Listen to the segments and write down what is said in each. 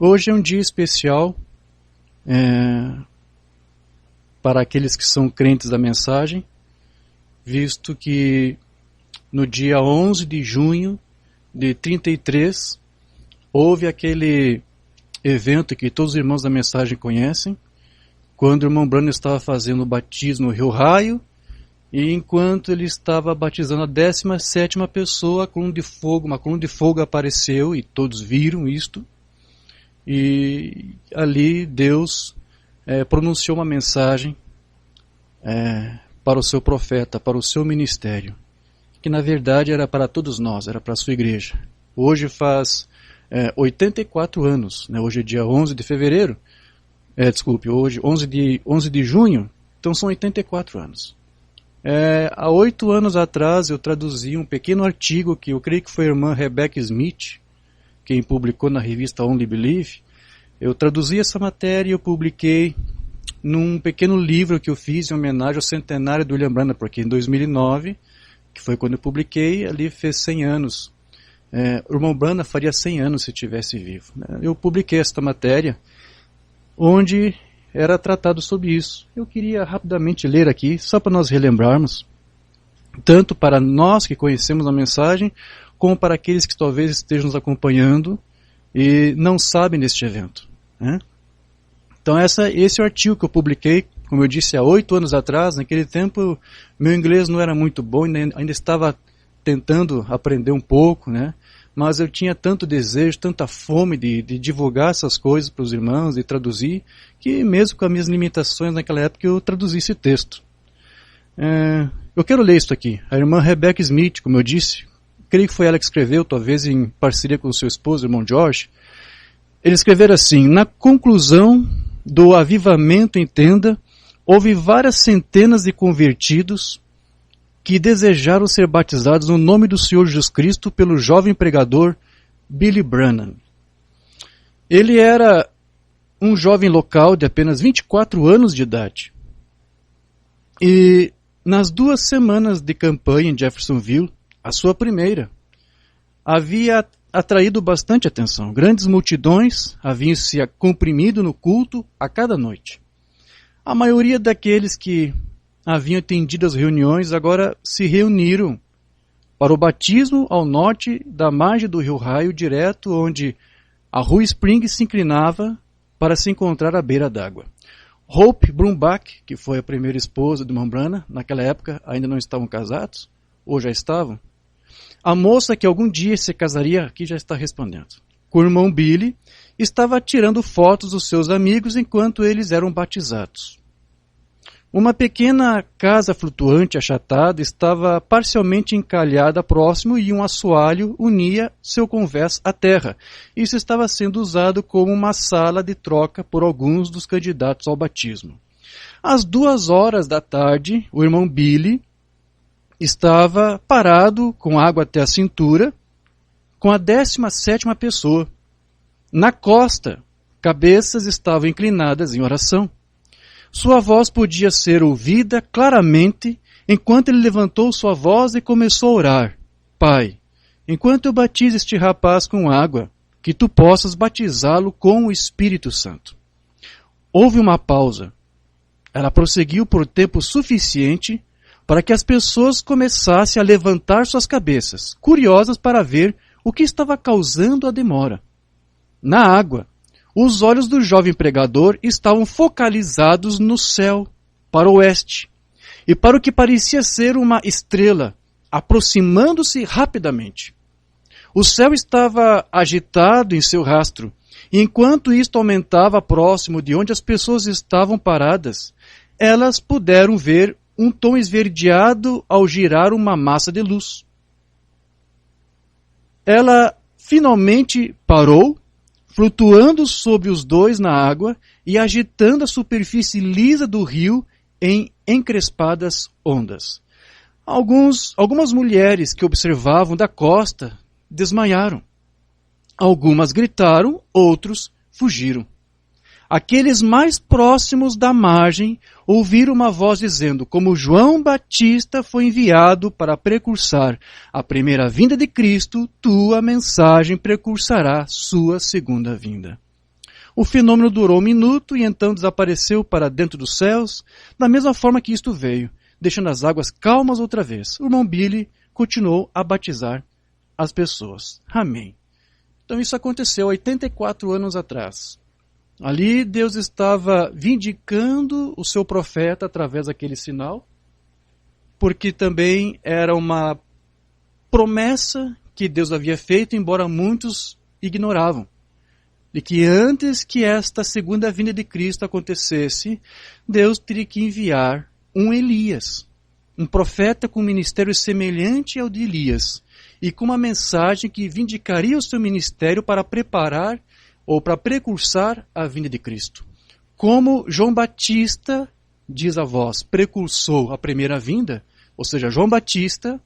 Hoje é um dia especial para aqueles que são crentes da mensagem, visto que no dia 11 de junho de 33 houve aquele evento que todos os irmãos da mensagem conhecem, quando o irmão Branham estava fazendo o batismo no Rio Raio, e enquanto ele estava batizando a 17ª pessoa, uma coluna de fogo apareceu, e todos viram isto, e ali Deus pronunciou uma mensagem para o seu profeta, para o seu ministério, que na verdade era para todos nós, era para a sua igreja. Hoje faz 84 anos, né? Hoje é dia 11 de fevereiro, hoje 11 de junho, então são 84 anos. Há 8 anos atrás eu traduzi um pequeno artigo que eu creio que foi a irmã Rebecca Smith, quem publicou na revista Only Believe. Eu traduzi essa matéria e eu publiquei num pequeno livro que eu fiz em homenagem ao centenário do William Branham, porque em 2009, que foi quando eu publiquei, ali fez 100 anos. O irmão Branham faria 100 anos se estivesse vivo. Eu publiquei esta matéria, onde era tratado sobre isso. Eu queria rapidamente ler aqui, só para nós relembrarmos, tanto para nós que conhecemos a mensagem, como para aqueles que talvez estejam nos acompanhando e não sabem deste evento, né? Então esse é o artigo que eu publiquei, como eu disse, há 8 anos atrás. Naquele tempo meu inglês não era muito bom, ainda estava tentando aprender um pouco, né? Mas eu tinha tanto desejo, tanta fome de divulgar essas coisas para os irmãos, de traduzir, que mesmo com as minhas limitações naquela época eu traduzi esse texto. Eu quero ler isso aqui. A irmã Rebecca Smith, como eu disse, creio que foi ela que escreveu, talvez em parceria com o seu esposo, o irmão George. Eles escreveram assim: na conclusão do avivamento em tenda, houve várias centenas de convertidos que desejaram ser batizados no nome do Senhor Jesus Cristo pelo jovem pregador Billy Branham. Ele era um jovem local de apenas 24 anos de idade. E nas 2 semanas de campanha em Jeffersonville, a sua primeira, havia atraído bastante atenção. Grandes multidões haviam se comprimido no culto a cada noite. A maioria daqueles que haviam atendido as reuniões agora se reuniram para o batismo ao norte da margem do rio Ohio, direto onde a rua Spring se inclinava para se encontrar à beira d'água. Hope Brumbach, que foi a primeira esposa do irmão Branham, naquela época ainda não estavam casados, ou já estavam. A moça que algum dia se casaria, aqui já está respondendo, com o irmão Billy, estava tirando fotos dos seus amigos enquanto eles eram batizados. Uma pequena casa flutuante achatada estava parcialmente encalhada próximo e um assoalho unia seu convés à terra. Isso estava sendo usado como uma sala de troca por alguns dos candidatos ao batismo. Às 2 da tarde, o irmão Billy estava parado com água até a cintura, com a 17ª pessoa. Na costa, cabeças estavam inclinadas em oração. Sua voz podia ser ouvida claramente enquanto ele levantou sua voz e começou a orar. Pai, enquanto eu batizo este rapaz com água, que tu possas batizá-lo com o Espírito Santo. Houve uma pausa. Ela prosseguiu por tempo suficiente para que as pessoas começassem a levantar suas cabeças, curiosas para ver o que estava causando a demora. Na água, os olhos do jovem pregador estavam focalizados no céu, para o oeste, e para o que parecia ser uma estrela, aproximando-se rapidamente. O céu estava agitado em seu rastro, e enquanto isto aumentava próximo de onde as pessoas estavam paradas, elas puderam ver um tom esverdeado ao girar uma massa de luz. Ela finalmente parou, flutuando sobre os dois na água e agitando a superfície lisa do rio em encrespadas ondas. Algumas mulheres que observavam da costa desmaiaram. Algumas gritaram, outros fugiram. Aqueles mais próximos da margem ouviram uma voz dizendo, como João Batista foi enviado para precursar a primeira vinda de Cristo, tua mensagem precursará sua segunda vinda. O fenômeno durou 1 minuto e então desapareceu para dentro dos céus, da mesma forma que isto veio, deixando as águas calmas outra vez. O irmão Billy continuou a batizar as pessoas. Amém. Então isso aconteceu 84 anos atrás. Ali Deus estava vindicando o seu profeta através daquele sinal, porque também era uma promessa que Deus havia feito, embora muitos ignoravam. De que antes que esta segunda vinda de Cristo acontecesse, Deus teria que enviar um Elias, um profeta com um ministério semelhante ao de Elias, e com uma mensagem que vindicaria o seu ministério para preparar ou para precursar a vinda de Cristo. Como João Batista, diz a voz, precursou a primeira vinda, ou seja, João Batista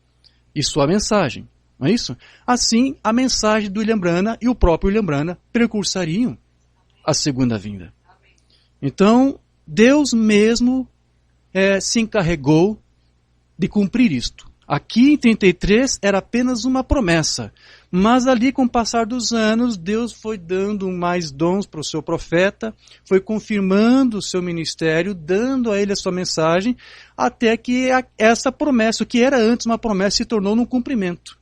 e sua mensagem, não é isso? Assim, a mensagem do William Branham e o próprio William Branham precursariam a segunda vinda. Então, Deus mesmo se encarregou de cumprir isto. Aqui em 33 era apenas uma promessa, mas ali com o passar dos anos, Deus foi dando mais dons para o seu profeta, foi confirmando o seu ministério, dando a ele a sua mensagem, até que essa promessa, o que era antes uma promessa, se tornou num cumprimento.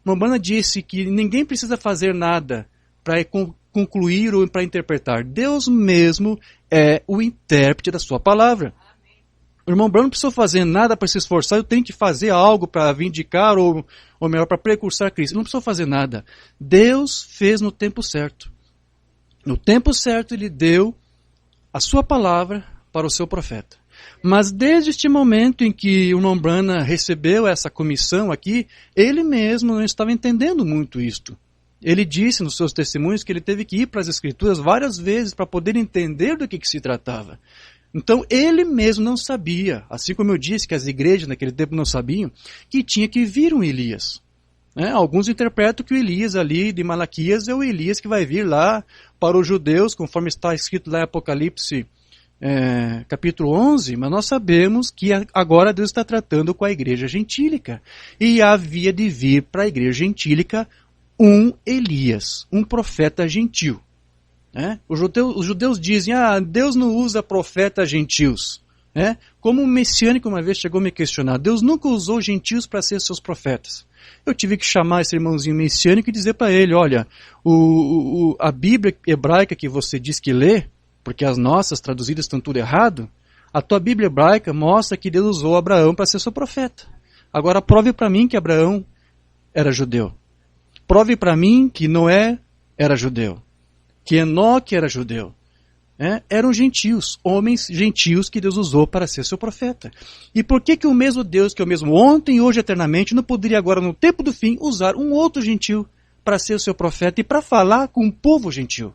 Mombana disse que ninguém precisa fazer nada para concluir ou para interpretar. Deus mesmo é o intérprete da sua palavra. O irmão Branham não precisou fazer nada para se esforçar, eu tenho que fazer algo para vindicar, ou melhor, para precursar Cristo. Ele não precisou fazer nada. Deus fez no tempo certo. No tempo certo, ele deu a sua palavra para o seu profeta. Mas desde este momento em que o irmão Branham recebeu essa comissão aqui, ele mesmo não estava entendendo muito isto. Ele disse nos seus testemunhos que ele teve que ir para as Escrituras várias vezes para poder entender do que se tratava. Então ele mesmo não sabia, assim como eu disse que as igrejas naquele tempo não sabiam, que tinha que vir um Elias. Né? Alguns interpretam que o Elias ali de Malaquias é o Elias que vai vir lá para os judeus, conforme está escrito lá em Apocalipse capítulo 11, mas nós sabemos que agora Deus está tratando com a igreja gentílica. E havia de vir para a igreja gentílica um Elias, um profeta gentil. Né? Os judeus dizem, Deus não usa profetas gentios. Né? Como um messiânico uma vez chegou a me questionar, Deus nunca usou gentios para ser seus profetas. Eu tive que chamar esse irmãozinho messiânico e dizer para ele, olha, a Bíblia hebraica que você diz que lê, porque as nossas traduzidas estão tudo errado, a tua Bíblia hebraica mostra que Deus usou Abraão para ser seu profeta. Agora prove para mim que Abraão era judeu. Prove para mim que Noé era judeu. Que Enoque era judeu. Eram gentios, homens gentios que Deus usou para ser seu profeta. E por que o mesmo Deus, que é o mesmo ontem, hoje, eternamente, não poderia agora, no tempo do fim, usar um outro gentio para ser o seu profeta e para falar com o povo gentil?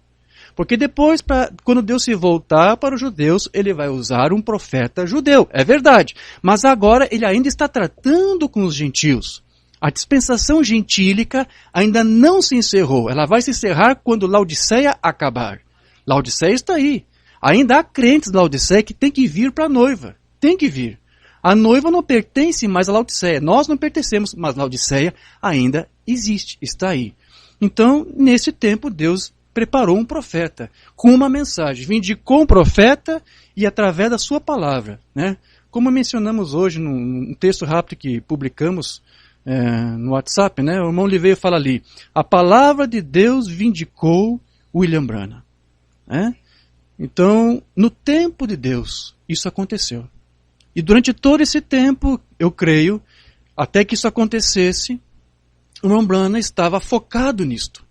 Porque depois, quando Deus se voltar para os judeus, ele vai usar um profeta judeu. É verdade. Mas agora ele ainda está tratando com os gentios. A dispensação gentílica ainda não se encerrou. Ela vai se encerrar quando Laodiceia acabar. Laodiceia está aí. Ainda há crentes de Laodiceia que tem que vir para a noiva. Tem que vir. A noiva não pertence mais a Laodiceia. Nós não pertencemos, mas Laodiceia ainda existe, está aí. Então, nesse tempo, Deus preparou um profeta com uma mensagem. Vindicou um profeta e através da sua palavra. Né? Como mencionamos hoje num texto rápido que publicamos no WhatsApp, né? O irmão Oliveira fala ali, a palavra de Deus vindicou William Branham. Né? Então, no tempo de Deus, isso aconteceu. E durante todo esse tempo, eu creio, até que isso acontecesse, o irmão Branham estava focado nisto.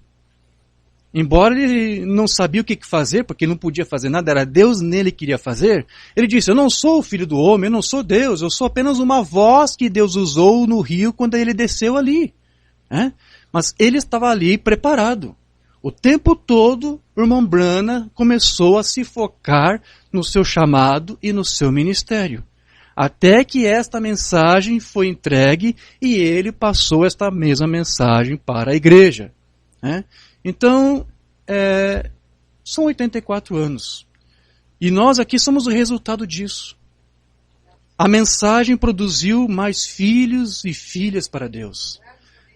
Embora ele não sabia o que fazer, porque não podia fazer nada, era Deus nele que queria fazer, ele disse, eu não sou o filho do homem, eu não sou Deus, eu sou apenas uma voz que Deus usou no rio quando ele desceu ali. Mas ele estava ali preparado. O tempo todo, o irmão Branham começou a se focar no seu chamado e no seu ministério. Até que esta mensagem foi entregue e ele passou esta mesma mensagem para a igreja. Então, são 84 anos. E nós aqui somos o resultado disso. A mensagem produziu mais filhos e filhas para Deus.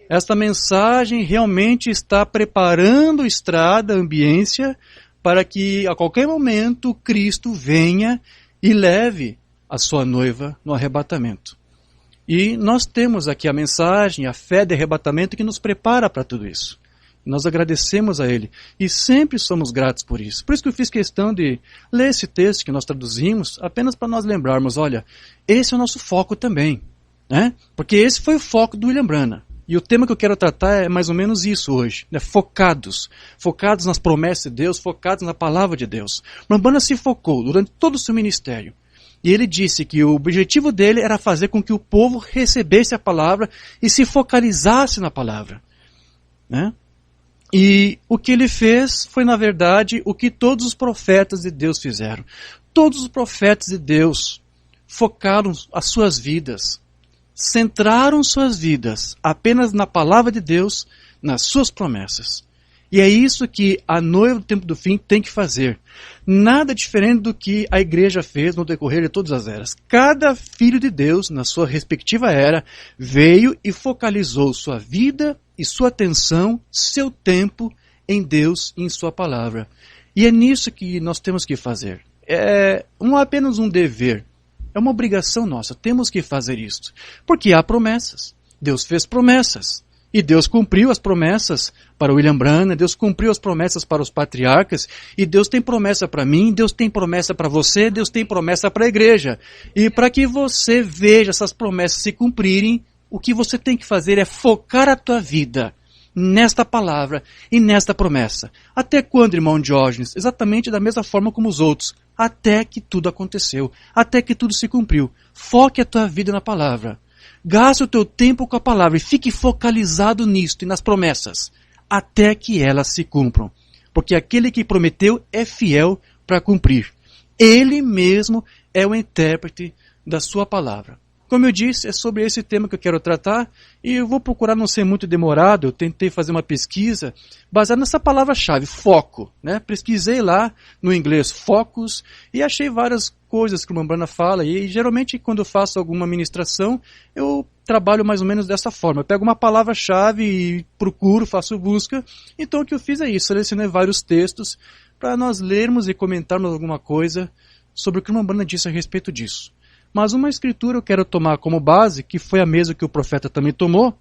Esta mensagem realmente está preparando estrada, ambiência, para que a qualquer momento Cristo venha e leve a sua noiva no arrebatamento. E nós temos aqui a mensagem, a fé de arrebatamento que nos prepara para tudo isso. Nós agradecemos a Ele e sempre somos gratos por isso. Por isso que eu fiz questão de ler esse texto que nós traduzimos, apenas para nós lembrarmos, olha, esse é o nosso foco também. Né? Porque esse foi o foco do William Branham. E o tema que eu quero tratar é mais ou menos isso hoje. Né? Focados nas promessas de Deus, focados na palavra de Deus. O Branham se focou durante todo o seu ministério. E ele disse que o objetivo dele era fazer com que o povo recebesse a palavra e se focalizasse na palavra. Né? E o que ele fez foi, na verdade, o que todos os profetas de Deus fizeram. Todos os profetas de Deus focaram as suas vidas, centraram suas vidas apenas na palavra de Deus, nas suas promessas. E é isso que a noiva do tempo do fim tem que fazer. Nada diferente do que a igreja fez no decorrer de todas as eras. Cada filho de Deus, na sua respectiva era, veio e focalizou sua vida e sua atenção, seu tempo em Deus e em sua palavra. E é nisso que nós temos que fazer. Não é apenas um dever, é uma obrigação nossa. Temos que fazer isso. Porque há promessas. Deus fez promessas. E Deus cumpriu as promessas para William Branham, Deus cumpriu as promessas para os patriarcas, e Deus tem promessa para mim, Deus tem promessa para você, Deus tem promessa para a igreja. E para que você veja essas promessas se cumprirem, o que você tem que fazer é focar a tua vida nesta palavra e nesta promessa. Até quando, irmão Diógenes? Exatamente da mesma forma como os outros. Até que tudo aconteceu, até que tudo se cumpriu. Foque a tua vida na palavra. Gaste o teu tempo com a palavra e fique focalizado nisto e nas promessas, até que elas se cumpram. Porque aquele que prometeu é fiel para cumprir. Ele mesmo é o intérprete da sua palavra. Como eu disse, é sobre esse tema que eu quero tratar e eu vou procurar não ser muito demorado. Eu tentei fazer uma pesquisa baseada nessa palavra-chave, foco, né? Pesquisei lá no inglês focus e achei várias coisas que o Umbanda fala e geralmente quando eu faço alguma ministração eu trabalho mais ou menos dessa forma. Eu pego uma palavra-chave e procuro, faço busca. Então o que eu fiz é isso, selecionei vários textos para nós lermos e comentarmos alguma coisa sobre o que o Umbanda disse a respeito disso. Mas uma escritura eu quero tomar como base, que foi a mesma que o profeta também tomou,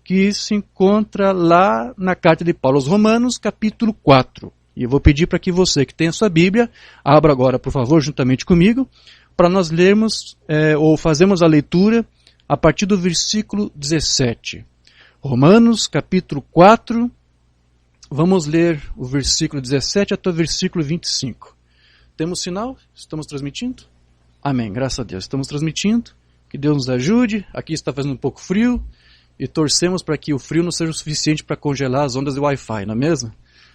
que se encontra lá na carta de Paulo aos Romanos, capítulo 4. E eu vou pedir para que você que tem a sua Bíblia, abra agora, por favor, juntamente comigo, para nós lermos ou fazermos a leitura a partir do versículo 17. Romanos, capítulo 4, vamos ler o versículo 17 até o versículo 25. Temos sinal? Estamos transmitindo? Amém, graças a Deus. Estamos transmitindo, que Deus nos ajude. Aqui está fazendo um pouco frio e torcemos para que o frio não seja o suficiente para congelar as ondas de Wi-Fi, não é mesmo?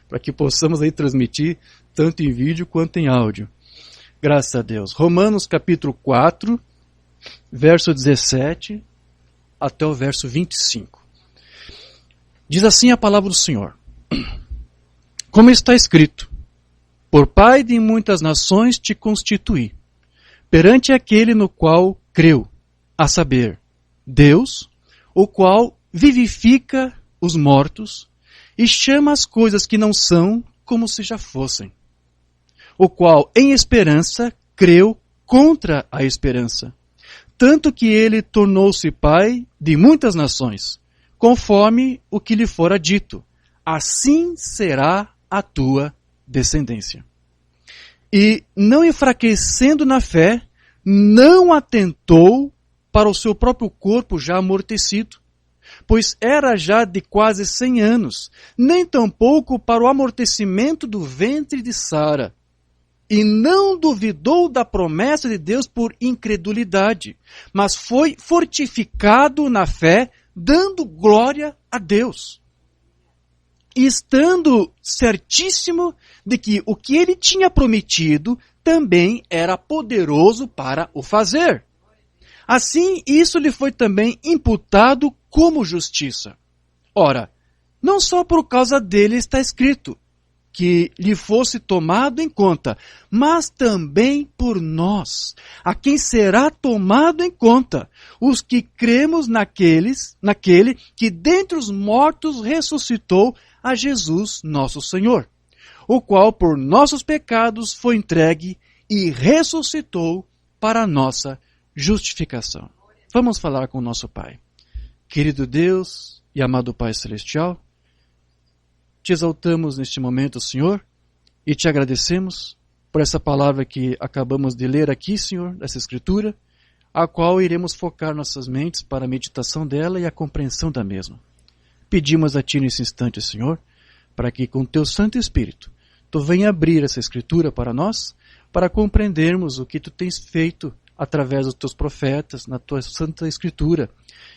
Para que possamos aí transmitir tanto em vídeo quanto em áudio. Graças a Deus. Romanos capítulo 4, verso 17 até o verso 25. Diz assim a palavra do Senhor. Como está escrito, por pai de muitas nações te constituí, perante aquele no qual creu, a saber, Deus, o qual vivifica os mortos e chama as coisas que não são como se já fossem, o qual em esperança creu contra a esperança, tanto que ele tornou-se pai de muitas nações, conforme o que lhe fora dito, assim será a tua descendência. E, não enfraquecendo na fé, não atentou para o seu próprio corpo já amortecido, pois era já de quase 100 anos, nem tampouco para o amortecimento do ventre de Sara. E não duvidou da promessa de Deus por incredulidade, mas foi fortificado na fé, dando glória a Deus. E estando certíssimo de que o que ele tinha prometido também era poderoso para o fazer. Assim, isso lhe foi também imputado como justiça. Ora, não só por causa dele está escrito que lhe fosse tomado em conta, mas também por nós, a quem será tomado em conta, os que cremos naquele que dentre os mortos ressuscitou a Jesus nosso Senhor, o qual por nossos pecados foi entregue e ressuscitou para a nossa justificação. Vamos falar com o nosso Pai. Querido Deus e amado Pai Celestial, te exaltamos neste momento, Senhor, e te agradecemos por essa palavra que acabamos de ler aqui, Senhor, dessa Escritura, a qual iremos focar nossas mentes para a meditação dela e a compreensão da mesma. Pedimos a Ti nesse instante, Senhor, para que com Teu Santo Espírito, Tu venha abrir essa Escritura para nós, para compreendermos o que Tu tens feito através dos Teus profetas, na Tua Santa Escritura,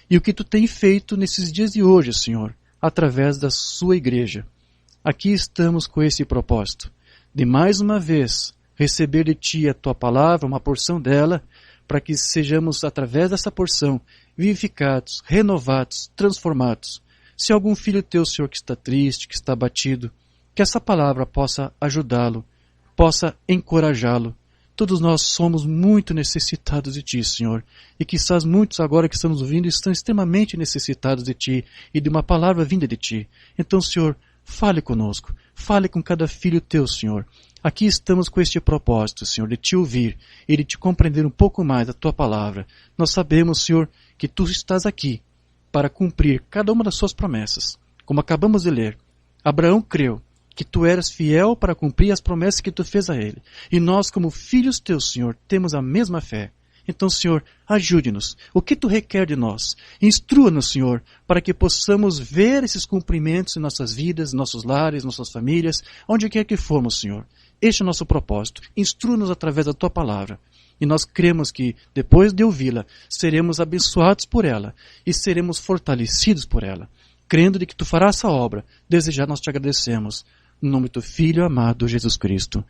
e o que Tu tens feito nesses dias de hoje, Senhor, através da Sua Igreja. Aqui estamos com esse propósito, de mais uma vez receber de Ti a Tua palavra, uma porção dela, para que sejamos, através dessa porção, vivificados, renovados, transformados. Se algum filho Teu, Senhor, que está triste, que está abatido, que essa palavra possa ajudá-lo, possa encorajá-lo. Todos nós somos muito necessitados de Ti, Senhor, e quizás muitos agora que estamos ouvindo estão extremamente necessitados de Ti e de uma palavra vinda de Ti. Então, Senhor, fale conosco, fale com cada filho Teu, Senhor. Aqui estamos com este propósito, Senhor, de Te ouvir e de Te compreender um pouco mais da Tua palavra. Nós sabemos, Senhor, que Tu estás aqui para cumprir cada uma das Suas promessas. Como acabamos de ler, Abraão creu que Tu eras fiel para cumprir as promessas que Tu fez a ele. E nós, como filhos Teus, Senhor, temos a mesma fé. Então, Senhor, ajude-nos. O que Tu requer de nós? Instrua-nos, Senhor, para que possamos ver esses cumprimentos em nossas vidas, nossos lares, nossas famílias, onde quer que formos, Senhor. Este é o nosso propósito. Instrua-nos através da Tua palavra. E nós cremos que, depois de ouvi-la, seremos abençoados por ela e seremos fortalecidos por ela. Crendo de que Tu farás essa obra, desejar nós Te agradecemos. Em nome do Teu Filho amado, Jesus Cristo.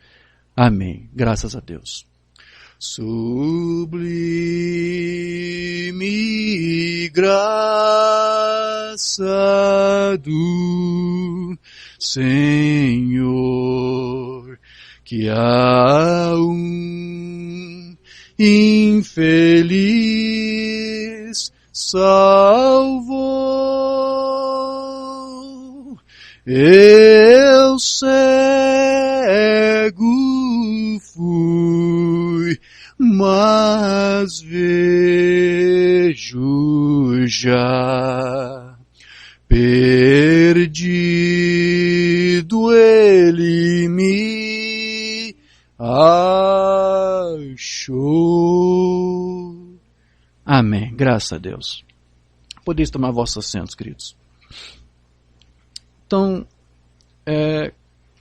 Amém. Graças a Deus. Sublime graça do Senhor, que há um infeliz salvou. Eu cego fui, mas vejo já. Perdido ele me achou. Amém. Graças a Deus. Podeis tomar vossos assentos, queridos. Então,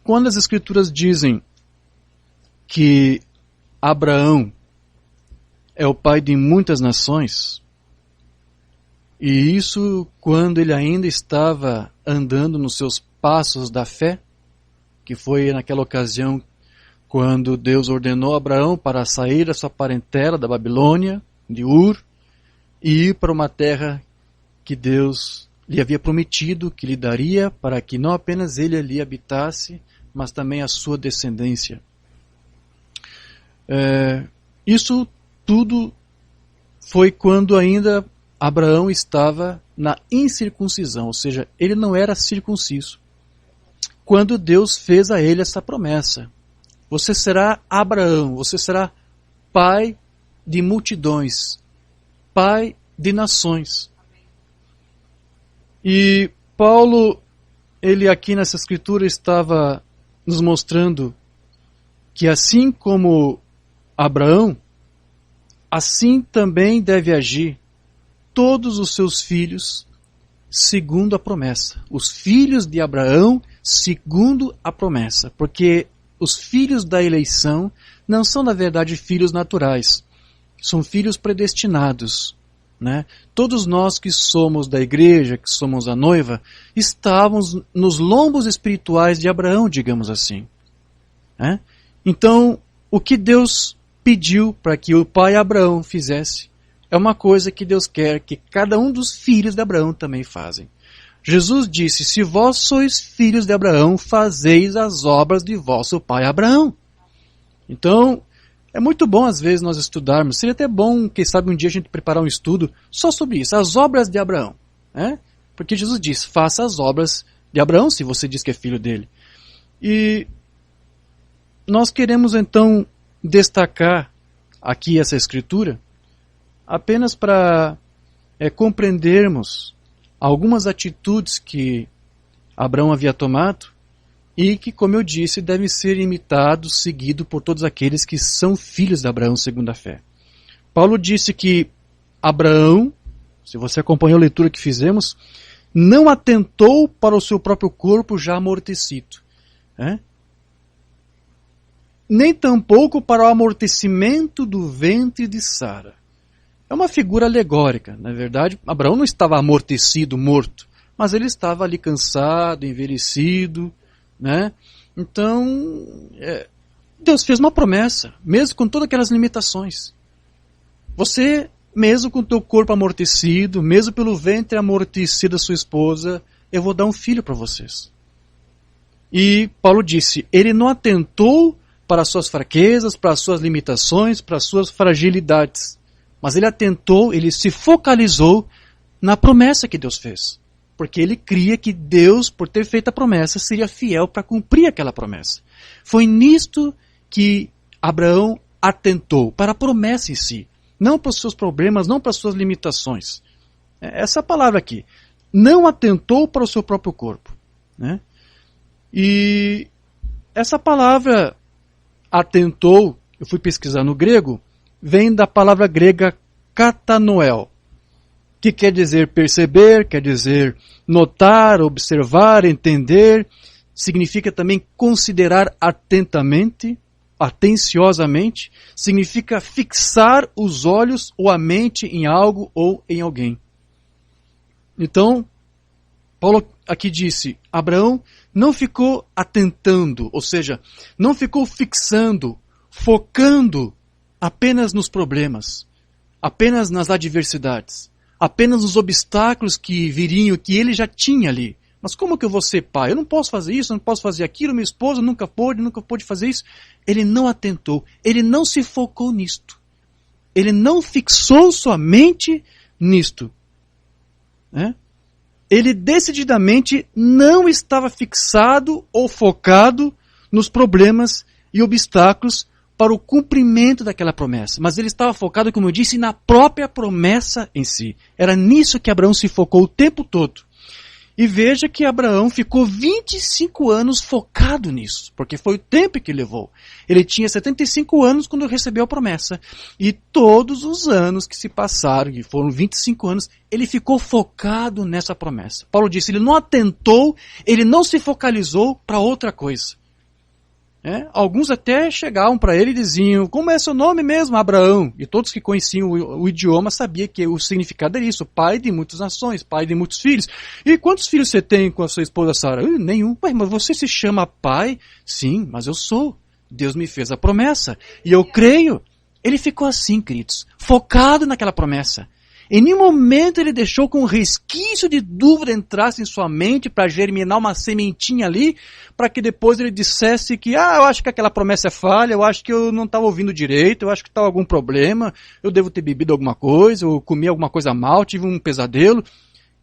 quando as Escrituras dizem que Abraão é o pai de muitas nações, e isso quando ele ainda estava andando nos seus passos da fé, que foi naquela ocasião quando Deus ordenou a Abraão para sair da sua parentela da Babilônia, de Ur, e ir para uma terra que Deus lhe havia prometido que lhe daria para que não apenas ele ali habitasse, mas também a sua descendência. Isso tudo foi quando ainda Abraão estava na incircuncisão, ou seja, ele não era circunciso. Quando Deus fez a ele essa promessa: você será Abraão, você será pai de multidões, pai de nações. E Paulo, ele aqui nessa escritura estava nos mostrando que assim como Abraão, assim também deve agir todos os seus filhos segundo a promessa. Os filhos de Abraão segundo a promessa. Porque os filhos da eleição não são, na verdade, filhos naturais. São filhos predestinados. Né? Todos nós que somos da igreja, que somos a noiva, estávamos nos lombos espirituais de Abraão, digamos assim. Né? Então, o que Deus pediu para que o pai Abraão fizesse é uma coisa que Deus quer que cada um dos filhos de Abraão também fazem. Jesus disse: se vós sois filhos de Abraão, fazeis as obras de vosso pai Abraão. Então, é muito bom às vezes nós estudarmos. Seria até bom, quem sabe um dia a gente preparar um estudo só sobre isso, as obras de Abraão. Né? Porque Jesus diz: faça as obras de Abraão, se você diz que é filho dele. E nós queremos então destacar aqui essa escritura apenas para compreendermos algumas atitudes que Abraão havia tomado e que, como eu disse, devem ser imitados, seguidos por todos aqueles que são filhos de Abraão segundo a fé. Paulo disse que Abraão, se você acompanhou a leitura que fizemos, não atentou para o seu próprio corpo já amortecido. Nem tampouco para o amortecimento do ventre de Sara. É uma figura alegórica. Na verdade, Abraão não estava amortecido, morto, mas ele estava ali cansado, envelhecido. Né? Então, Deus fez uma promessa, mesmo com todas aquelas limitações. Você, mesmo com o teu corpo amortecido, mesmo pelo ventre amortecido da sua esposa, eu vou dar um filho para vocês. E Paulo disse, ele não atentou para as suas fraquezas, para as suas limitações, para as suas fragilidades. Mas ele atentou, ele se focalizou na promessa que Deus fez. Porque ele cria que Deus, por ter feito a promessa, seria fiel para cumprir aquela promessa. Foi nisto que Abraão atentou, para a promessa em si. Não para os seus problemas, não para as suas limitações. Essa palavra aqui. Não atentou para o seu próprio corpo. Né? E essa palavra atentou, eu fui pesquisar no grego, vem da palavra grega katanoel, que quer dizer perceber, quer dizer notar, observar, entender, significa também considerar atentamente, atenciosamente, significa fixar os olhos ou a mente em algo ou em alguém. Então, Paulo aqui disse, Abraão não ficou atentando, ou seja, não ficou fixando, focando apenas nos problemas, apenas nas adversidades, apenas nos obstáculos que viriam, que ele já tinha ali. Mas como que eu vou ser pai? Eu não posso fazer isso, eu não posso fazer aquilo, minha esposa nunca pôde fazer isso. Ele não atentou, ele não se focou nisto. Ele não fixou sua mente nisto. Né? Ele decididamente não estava fixado ou focado nos problemas e obstáculos para o cumprimento daquela promessa. Mas ele estava focado, como eu disse, na própria promessa em si. Era nisso que Abraão se focou o tempo todo. E veja que Abraão ficou 25 anos focado nisso, porque foi o tempo que levou. Ele tinha 75 anos quando recebeu a promessa. E todos os anos que se passaram, que foram 25 anos, ele ficou focado nessa promessa. Paulo disse, ele não atentou, ele não se focalizou para outra coisa. Alguns até chegavam para ele e diziam, como é seu nome mesmo? Abraão. E todos que conheciam o idioma sabiam que o significado era isso, pai de muitas nações, pai de muitos filhos. E quantos filhos você tem com a sua esposa Sara? Nenhum. Ué, mas você se chama pai? Sim, mas eu sou. Deus me fez a promessa e eu creio. Ele ficou assim, queridos, focado naquela promessa. Em nenhum momento ele deixou que um resquício de dúvida entrasse em sua mente para germinar uma sementinha ali, para que depois ele dissesse que, eu acho que aquela promessa é falha, eu acho que eu não estava ouvindo direito, eu acho que estava algum problema, eu devo ter bebido alguma coisa, eu comi alguma coisa mal, tive um pesadelo.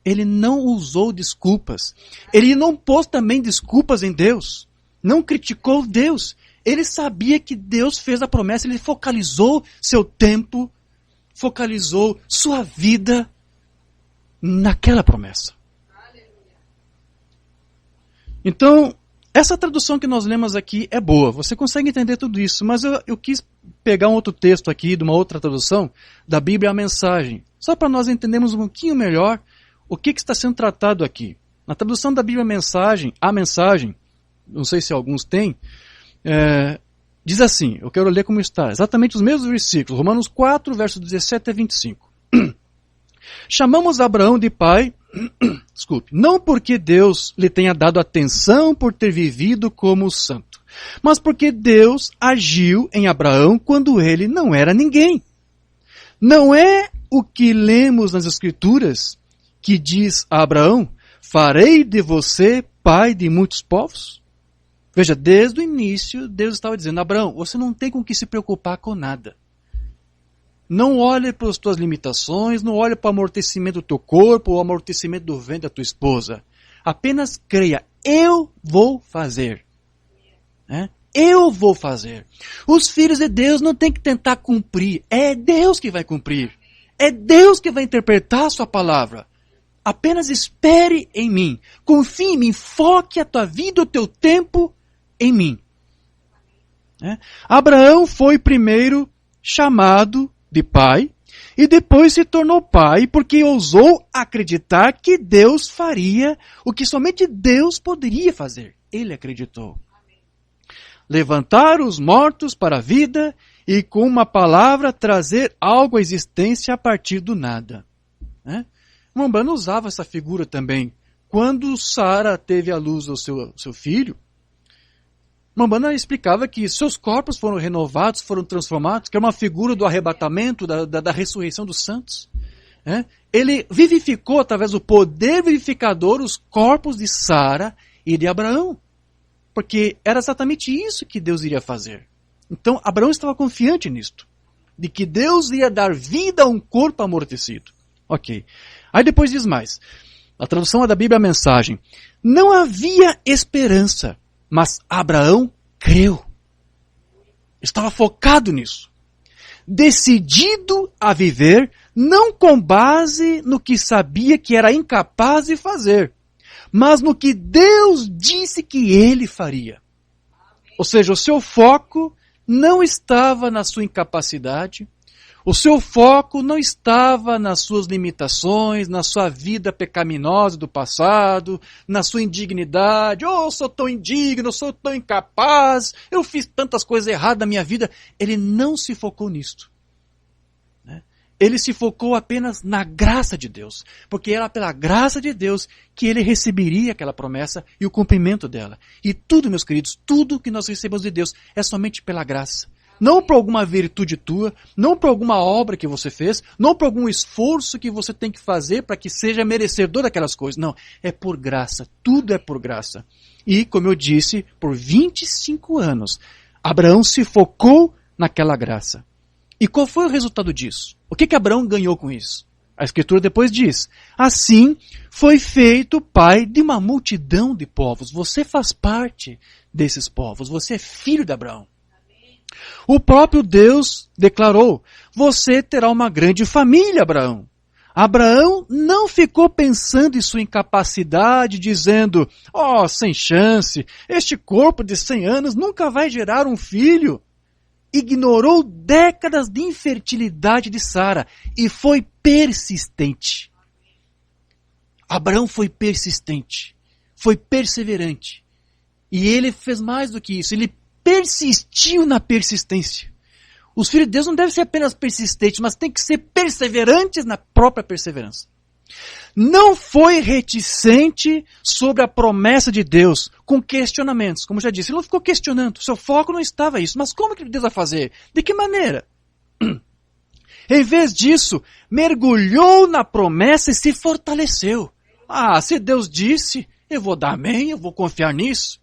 Ele não usou desculpas. Ele não pôs também desculpas em Deus. Não criticou Deus. Ele sabia que Deus fez a promessa, ele focalizou seu tempo, focalizou sua vida naquela promessa. Então, essa tradução que nós lemos aqui é boa, você consegue entender tudo isso, mas eu quis pegar um outro texto aqui, de uma outra tradução, da Bíblia, a Mensagem, só para nós entendermos um pouquinho melhor o que está sendo tratado aqui. Na tradução da Bíblia, a Mensagem, não sei se alguns têm, diz assim, eu quero ler como está, exatamente os mesmos versículos, Romanos 4, versos 17 a 25. Chamamos Abraão de pai, não porque Deus lhe tenha dado atenção por ter vivido como santo, mas porque Deus agiu em Abraão quando ele não era ninguém. Não é o que lemos nas Escrituras que diz a Abraão, farei de você pai de muitos povos? Veja, desde o início, Deus estava dizendo, Abraão, você não tem com que se preocupar com nada. Não olhe para as tuas limitações, não olhe para o amortecimento do teu corpo, ou o amortecimento do ventre da tua esposa. Apenas creia, eu vou fazer. Eu vou fazer. Os filhos de Deus não têm que tentar cumprir, é Deus que vai cumprir. É Deus que vai interpretar a sua palavra. Apenas espere em mim, confie em mim, foque a tua vida, o teu tempo em mim. Abraão foi primeiro chamado de pai e depois se tornou pai porque ousou acreditar que Deus faria o que somente Deus poderia fazer. Ele acreditou. Levantar os mortos para a vida e com uma palavra trazer algo à existência a partir do nada. Mambana usava essa figura também. Quando Sara teve à luz o seu filho, Mambana explicava que seus corpos foram renovados, foram transformados, que é uma figura do arrebatamento, da ressurreição dos santos. Ele vivificou, através do poder vivificador, os corpos de Sara e de Abraão. Porque era exatamente isso que Deus iria fazer. Então, Abraão estava confiante nisto. De que Deus iria dar vida a um corpo amortecido. Ok. Aí depois diz mais. A tradução é da Bíblia, a Mensagem. Não havia esperança, mas Abraão creu. Estava focado nisso. Decidido a viver, não com base no que sabia que era incapaz de fazer, mas no que Deus disse que ele faria. Ou seja, o seu foco não estava na sua incapacidade, o seu foco não estava nas suas limitações, na sua vida pecaminosa do passado, na sua indignidade. Eu sou tão indigno, eu sou tão incapaz, eu fiz tantas coisas erradas na minha vida. Ele não se focou nisto. Ele se focou apenas na graça de Deus, porque era pela graça de Deus que ele receberia aquela promessa e o cumprimento dela. E tudo, meus queridos, tudo que nós recebemos de Deus é somente pela graça. Não por alguma virtude tua, não por alguma obra que você fez, não por algum esforço que você tem que fazer para que seja merecedor daquelas coisas. Não, é por graça, tudo é por graça. E, como eu disse, por 25 anos, Abraão se focou naquela graça. E qual foi o resultado disso? O que Abraão ganhou com isso? A Escritura depois diz, assim foi feito pai de uma multidão de povos. Você faz parte desses povos, você é filho de Abraão. O próprio Deus declarou, você terá uma grande família, Abraão. Abraão não ficou pensando em sua incapacidade, dizendo, sem chance, este corpo de 100 anos nunca vai gerar um filho. Ignorou décadas de infertilidade de Sara e foi persistente. Abraão foi persistente, foi perseverante. E ele fez mais do que isso, ele persistiu na persistência. Os filhos de Deus não devem ser apenas persistentes, mas têm que ser perseverantes na própria perseverança. Não foi reticente sobre a promessa de Deus, com questionamentos. Como já disse, ele não ficou questionando, seu foco não estava isso. Mas como que Deus vai fazer? De que maneira? Em vez disso, mergulhou na promessa e se fortaleceu. Se Deus disse, eu vou dar amém, eu vou confiar nisso.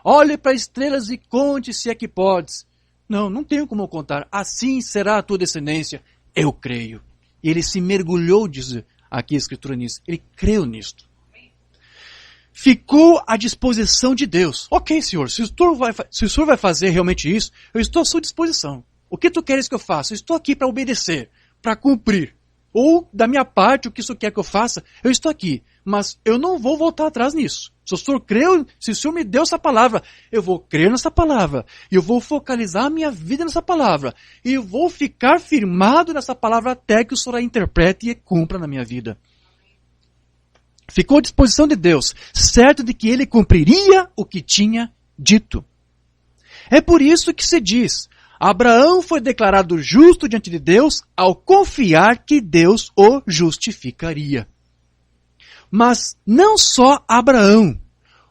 Olhe para as estrelas e conte se é que podes. Não tenho como contar. Assim será a tua descendência. Eu creio. E ele se mergulhou, diz aqui a Escritura nisso. Ele creu nisto. Ficou à disposição de Deus. Ok, Senhor, se o Senhor vai fazer realmente isso, eu estou à sua disposição. O que tu queres que eu faça? Eu estou aqui para obedecer, para cumprir. Ou, da minha parte, o que o Senhor quer que eu faça, eu estou aqui. Mas eu não vou voltar atrás nisso. Se o Senhor creu, se o Senhor me deu essa palavra, eu vou crer nessa palavra. E eu vou focalizar a minha vida nessa palavra. E eu vou ficar firmado nessa palavra até que o Senhor a interprete e cumpra na minha vida. Ficou à disposição de Deus, certo de que ele cumpriria o que tinha dito. É por isso que se diz, Abraão foi declarado justo diante de Deus ao confiar que Deus o justificaria. Mas não só Abraão,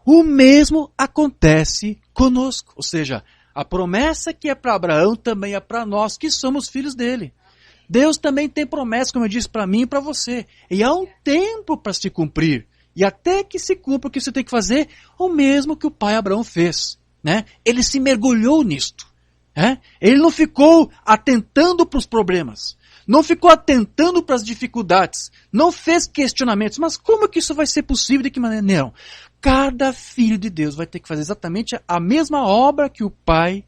o mesmo acontece conosco. Ou seja, a promessa que é para Abraão também é para nós que somos filhos dele. Deus também tem promessa, como eu disse, para mim e para você. E há um tempo para se cumprir. E até que se cumpra o que você tem que fazer, o mesmo que o pai Abraão fez. Ele se mergulhou nisto. Ele não ficou atentando para os problemas. Não ficou atentando para as dificuldades. Não fez questionamentos. Mas como que isso vai ser possível? De que maneira? Não. Cada filho de Deus vai ter que fazer exatamente a mesma obra que o pai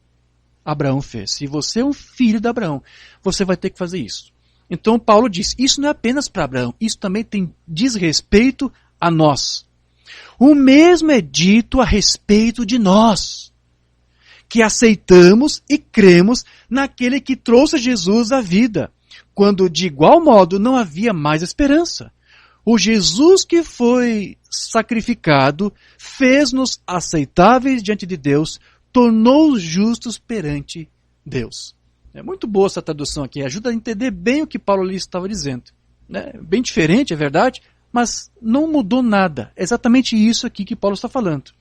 Abraão fez. Se você é um filho de Abraão, você vai ter que fazer isso. Então Paulo diz, isso não é apenas para Abraão. Isso também diz respeito a nós. O mesmo é dito a respeito de nós, que aceitamos e cremos naquele que trouxe Jesus à vida, quando de igual modo não havia mais esperança. O Jesus que foi sacrificado fez-nos aceitáveis diante de Deus, tornou-os justos perante Deus. É muito boa essa tradução aqui, ajuda a entender bem o que Paulo ali estava dizendo. Bem diferente, é verdade, mas não mudou nada. É exatamente isso aqui que Paulo está falando.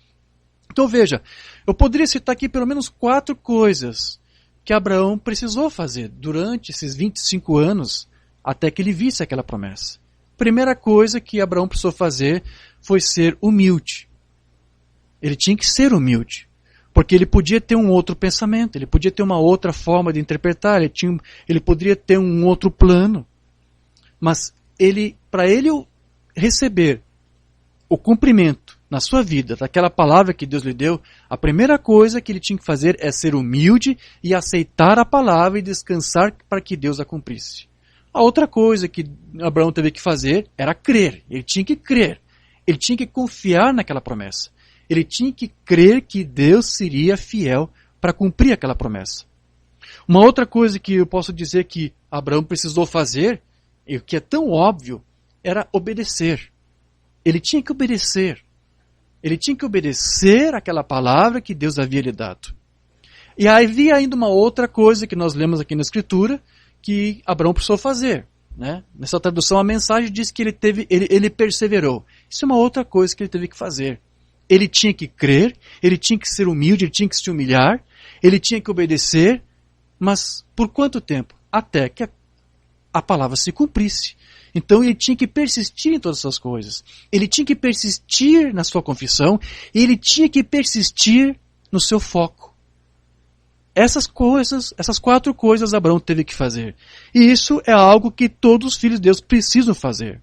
Então veja, eu poderia citar aqui pelo menos 4 coisas que Abraão precisou fazer durante esses 25 anos até que ele visse aquela promessa. Primeira coisa que Abraão precisou fazer foi ser humilde. Ele tinha que ser humilde, porque ele podia ter um outro pensamento, ele podia ter uma outra forma de interpretar, ele poderia ter um outro plano. Mas para ele receber o cumprimento na sua vida daquela palavra que Deus lhe deu, a primeira coisa que ele tinha que fazer é ser humilde e aceitar a palavra e descansar para que Deus a cumprisse. A outra coisa que Abraão teve que fazer era crer. Ele tinha que crer. Ele tinha que confiar naquela promessa. Ele tinha que crer que Deus seria fiel para cumprir aquela promessa. Uma outra coisa que eu posso dizer que Abraão precisou fazer, e que é tão óbvio, era obedecer. Ele tinha que obedecer. Ele tinha que obedecer àquela palavra que Deus havia lhe dado. E havia ainda uma outra coisa que nós lemos aqui na Escritura, que Abraão precisou fazer. Nessa tradução, a mensagem diz que ele perseverou. Isso é uma outra coisa que ele teve que fazer. Ele tinha que crer, ele tinha que ser humilde, ele tinha que se humilhar, ele tinha que obedecer Mas por quanto tempo? Até que a palavra se cumprisse. Então ele tinha que persistir em todas essas coisas. Ele tinha que persistir na sua confissão e ele tinha que persistir no seu foco. Essas 4 coisas Abraão teve que fazer. E isso é algo que todos os filhos de Deus precisam fazer.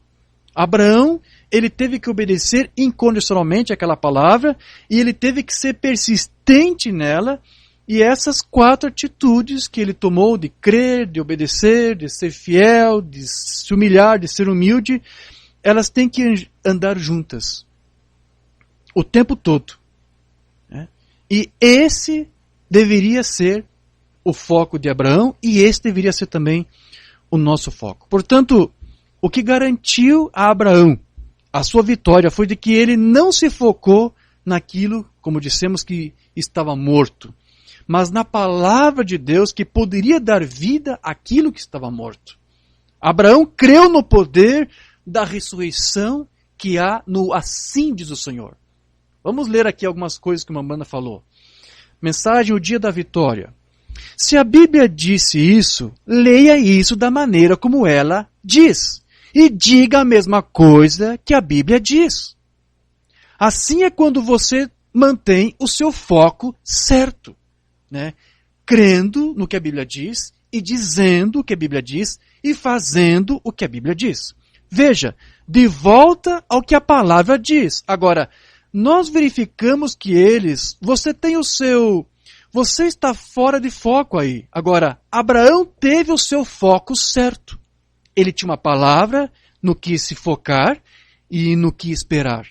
Abraão, ele teve que obedecer incondicionalmente àquela palavra e ele teve que ser persistente nela. E essas 4 atitudes que ele tomou de crer, de obedecer, de ser fiel, de se humilhar, de ser humilde, elas têm que andar juntas o tempo todo. Né? E esse deveria ser o foco de Abraão e esse deveria ser também o nosso foco. Portanto, o que garantiu a Abraão a sua vitória foi de que ele não se focou naquilo, como dissemos, que estava morto, mas na palavra de Deus que poderia dar vida àquilo que estava morto. Abraão creu no poder da ressurreição que há no assim diz o Senhor. Vamos ler aqui algumas coisas que uma banda falou. Mensagem, o dia da vitória. Se a Bíblia disse isso, leia isso da maneira como ela diz. E diga a mesma coisa que a Bíblia diz. Assim é quando você mantém o seu foco certo. Né? Crendo no que a Bíblia diz, e dizendo o que a Bíblia diz, e fazendo o que a Bíblia diz. Veja, de volta ao que a palavra diz. Agora, nós verificamos que você está fora de foco aí. Agora, Abraão teve o seu foco certo. Ele tinha uma palavra no que se focar e no que esperar.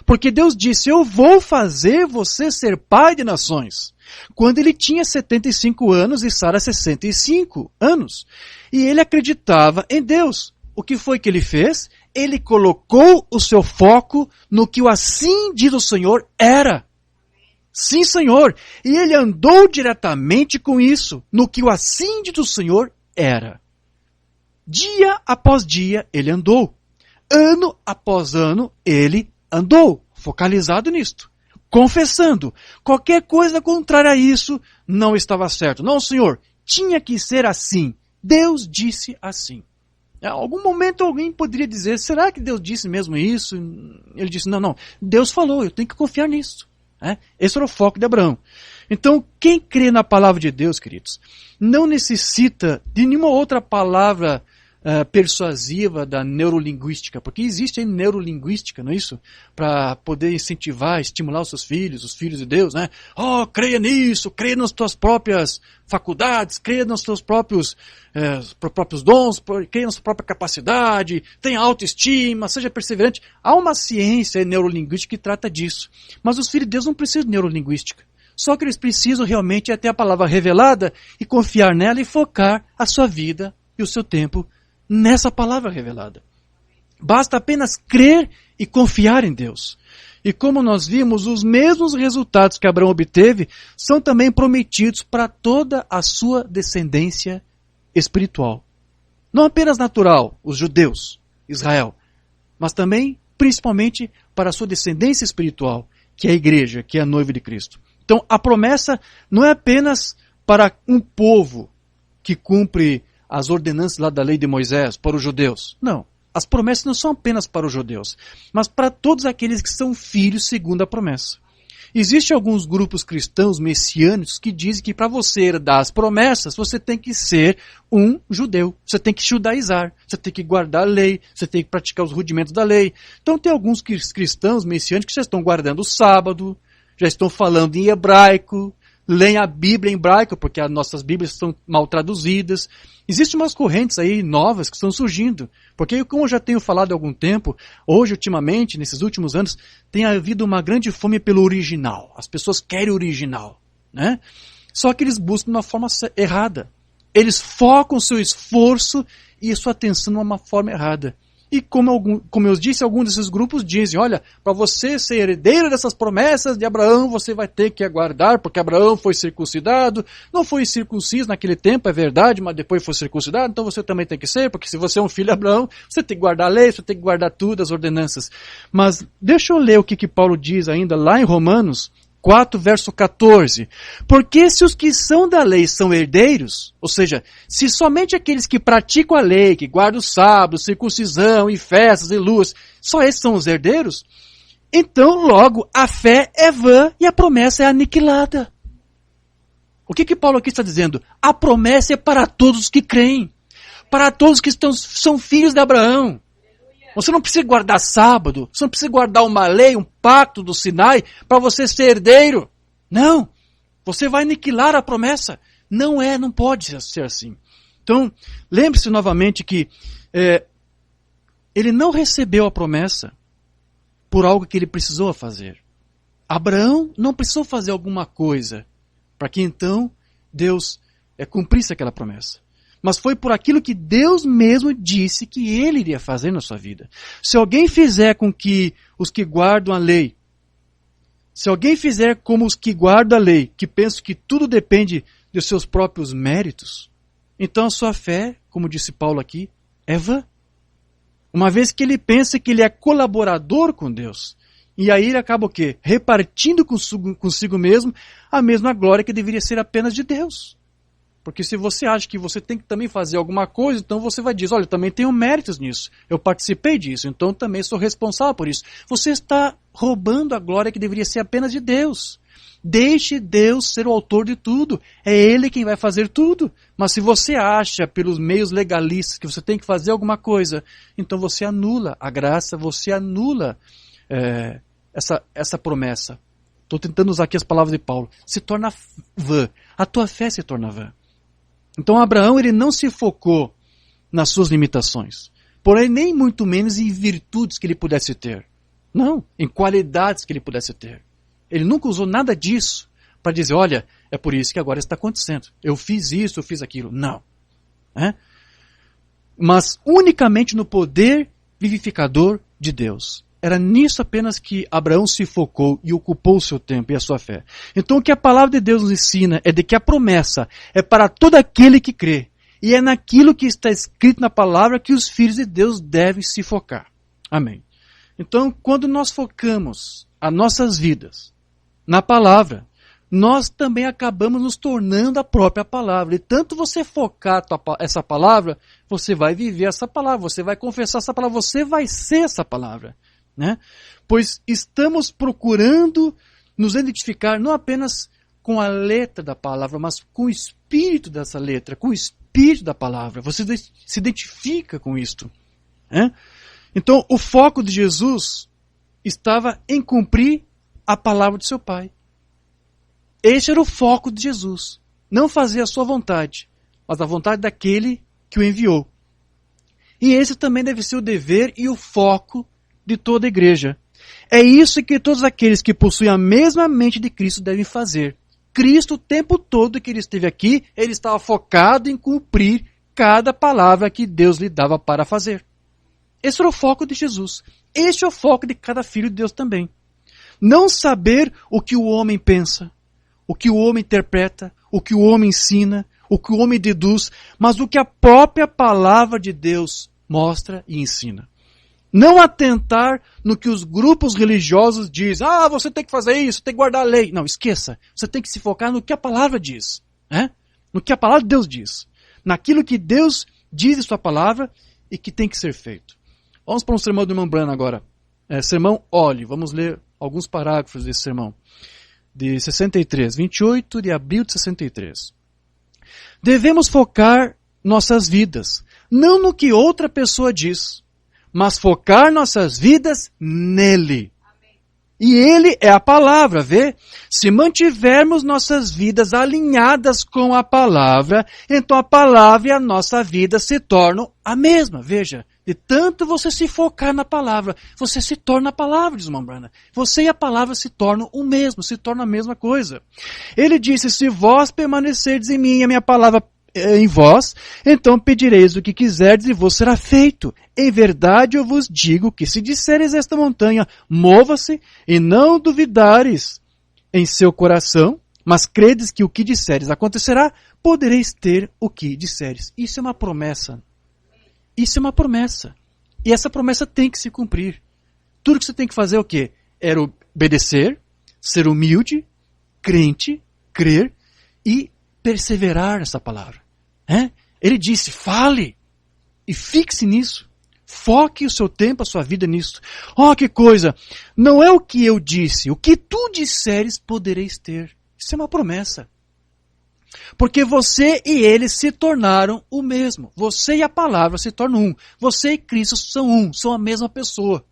Porque Deus disse, eu vou fazer você ser pai de nações. Quando ele tinha 75 anos e Sara 65 anos. E ele acreditava em Deus. O que foi que ele fez? Ele colocou o seu foco no que o assim diz o Senhor era. Sim, Senhor. E ele andou diretamente com isso, no que o assim diz o Senhor era. Dia após dia ele andou. Ano após ano ele andou, focalizado nisto. Confessando. Qualquer coisa contrária a isso não estava certo. Não, Senhor, tinha que ser assim. Deus disse assim. Em algum momento alguém poderia dizer, será que Deus disse mesmo isso? Ele disse, não, Deus falou, eu tenho que confiar nisso. Esse era o foco de Abraão. Então, quem crê na palavra de Deus, queridos, não necessita de nenhuma outra palavra persuasiva da neurolinguística, porque existe aí neurolinguística, não é isso? Para poder incentivar, estimular os seus filhos, os filhos de Deus, né? Oh, creia nisso, creia nas tuas próprias faculdades, creia nos teus próprios dons, creia na sua própria capacidade, tenha autoestima, seja perseverante. Há uma ciência neurolinguística que trata disso. Mas os filhos de Deus não precisam de neurolinguística. Só que eles precisam realmente é ter a palavra revelada e confiar nela e focar a sua vida e o seu tempo nessa palavra revelada. Basta apenas crer e confiar em Deus. E como nós vimos, os mesmos resultados que Abraão obteve são também prometidos para toda a sua descendência espiritual. Não apenas natural, os judeus, Israel, mas também, principalmente, para a sua descendência espiritual, que é a igreja, que é a noiva de Cristo. Então, a promessa não é apenas para um povo que cumpre as ordenanças lá da lei de Moisés, para os judeus. Não. As promessas não são apenas para os judeus, mas para todos aqueles que são filhos segundo a promessa. Existem alguns grupos cristãos messiânicos que dizem que para você herdar as promessas, você tem que ser um judeu. Você tem que judaizar, você tem que guardar a lei, você tem que praticar os rudimentos da lei. Então tem alguns cristãos messiânicos que já estão guardando o sábado, já estão falando em hebraico, leem a Bíblia em hebraico, porque as nossas Bíblias estão mal traduzidas. Existem umas correntes aí novas que estão surgindo. Porque, como eu já tenho falado há algum tempo, hoje, ultimamente, nesses últimos anos, tem havido uma grande fome pelo original. As pessoas querem o original, né? Só que eles buscam de uma forma errada. Eles focam seu esforço e sua atenção de uma forma errada. E como eu disse, alguns desses grupos dizem, olha, para você ser herdeiro dessas promessas de Abraão, você vai ter que aguardar, porque Abraão foi circuncidado, não foi circunciso naquele tempo, é verdade, mas depois foi circuncidado, então você também tem que ser, porque se você é um filho de Abraão, você tem que guardar a lei, você tem que guardar tudo, as ordenanças. Mas deixa eu ler o que Paulo diz ainda lá em Romanos, 4, verso 14. Porque se os que são da lei são herdeiros, ou seja, se somente aqueles que praticam a lei, que guardam o sábado, circuncisão e festas e luas, só esses são os herdeiros, então logo a fé é vã e a promessa é aniquilada. O que Paulo aqui está dizendo? A promessa é para todos os que creem, para todos que são filhos de Abraão. Você não precisa guardar sábado, você não precisa guardar uma lei, um pacto do Sinai, para você ser herdeiro. Não, você vai aniquilar a promessa. Não pode ser assim. Então, lembre-se novamente que ele não recebeu a promessa por algo que ele precisou fazer. Abraão não precisou fazer alguma coisa para que então Deus cumprisse aquela promessa. Mas foi por aquilo que Deus mesmo disse que ele iria fazer na sua vida. Se alguém fizer com que os que guardam a lei, se alguém fizer como os que guardam a lei, que pensam que tudo depende dos seus próprios méritos, então a sua fé, como disse Paulo aqui, é vã. Uma vez que ele pensa que ele é colaborador com Deus. E aí ele acaba o quê? Repartindo consigo mesmo a mesma glória que deveria ser apenas de Deus. Porque se você acha que você tem que também fazer alguma coisa, então você vai dizer, olha, eu também tenho méritos nisso. Eu participei disso, então também sou responsável por isso. Você está roubando a glória que deveria ser apenas de Deus. Deixe Deus ser o autor de tudo. É Ele quem vai fazer tudo. Mas se você acha, pelos meios legalistas, que você tem que fazer alguma coisa, então você anula a graça, você anula essa promessa. Estou tentando usar aqui as palavras de Paulo. Se torna vã. A tua fé se torna vã. Então Abraão ele não se focou nas suas limitações, porém nem muito menos em virtudes que ele pudesse ter. Não, em qualidades que ele pudesse ter. Ele nunca usou nada disso para dizer, olha, é por isso que agora está acontecendo. Eu fiz isso, eu fiz aquilo. Não. Mas unicamente no poder vivificador de Deus. Era nisso apenas que Abraão se focou e ocupou o seu tempo e a sua fé. Então o que a palavra de Deus nos ensina é de que a promessa é para todo aquele que crê. E é naquilo que está escrito na palavra que os filhos de Deus devem se focar. Amém. Então quando nós focamos as nossas vidas na palavra, nós também acabamos nos tornando a própria palavra. E tanto você focar essa palavra, você vai viver essa palavra, você vai confessar essa palavra, você vai ser essa palavra. Né? Pois estamos procurando nos identificar não apenas com a letra da palavra, mas com o espírito dessa letra, com o espírito da palavra. Você se identifica com isto. Né? Então, o foco de Jesus estava em cumprir a palavra de seu Pai. Este era o foco de Jesus. Não fazer a sua vontade, mas a vontade daquele que o enviou. E esse também deve ser o dever e o foco de toda a igreja. É isso que todos aqueles que possuem a mesma mente de Cristo devem fazer. Cristo, o tempo todo que ele esteve aqui, ele estava focado em cumprir cada palavra que Deus lhe dava para fazer. Esse era o foco de Jesus. Este é o foco de cada filho de Deus também. Não saber o que o homem pensa, o que o homem interpreta, o que o homem ensina, o que o homem deduz, mas o que a própria palavra de Deus mostra e ensina. Não atentar no que os grupos religiosos dizem. Ah, você tem que fazer isso, tem que guardar a lei. Não, esqueça. Você tem que se focar no que a palavra diz. No que a palavra de Deus diz. Naquilo que Deus diz em sua palavra e que tem que ser feito. Vamos para um sermão do irmão Branham agora. Sermão Olhe. Vamos ler alguns parágrafos desse sermão. De 63, 28 de abril de 63. Devemos focar nossas vidas, não no que outra pessoa diz, mas focar nossas vidas nele. Amém. E ele é a palavra, vê? Se mantivermos nossas vidas alinhadas com a palavra, então a palavra e a nossa vida se tornam a mesma. Veja, de tanto você se focar na palavra, você se torna a palavra, diz o irmão Branham. Você e a palavra se tornam o mesmo, se tornam a mesma coisa. Ele disse, se vós permanecerdes em mim e a minha palavra em vós, então pedireis o que quiserdes e vos será feito. Em verdade eu vos digo que se disseres esta montanha, mova-se, e não duvidares em seu coração, mas credes que o que disseres acontecerá, podereis ter o que disseres. Isso é uma promessa. Isso é uma promessa. E essa promessa tem que se cumprir. Tudo que você tem que fazer é o quê? É obedecer, ser humilde, crente, crer e perseverar nessa palavra. Ele disse, fale e fixe nisso. Foque o seu tempo, a sua vida nisso. Oh, que coisa! Não é o que eu disse, o que tu disseres podereis ter. Isso é uma promessa. Porque você e ele se tornaram o mesmo. Você e a palavra se tornam um. Você e Cristo são um, são a mesma pessoa.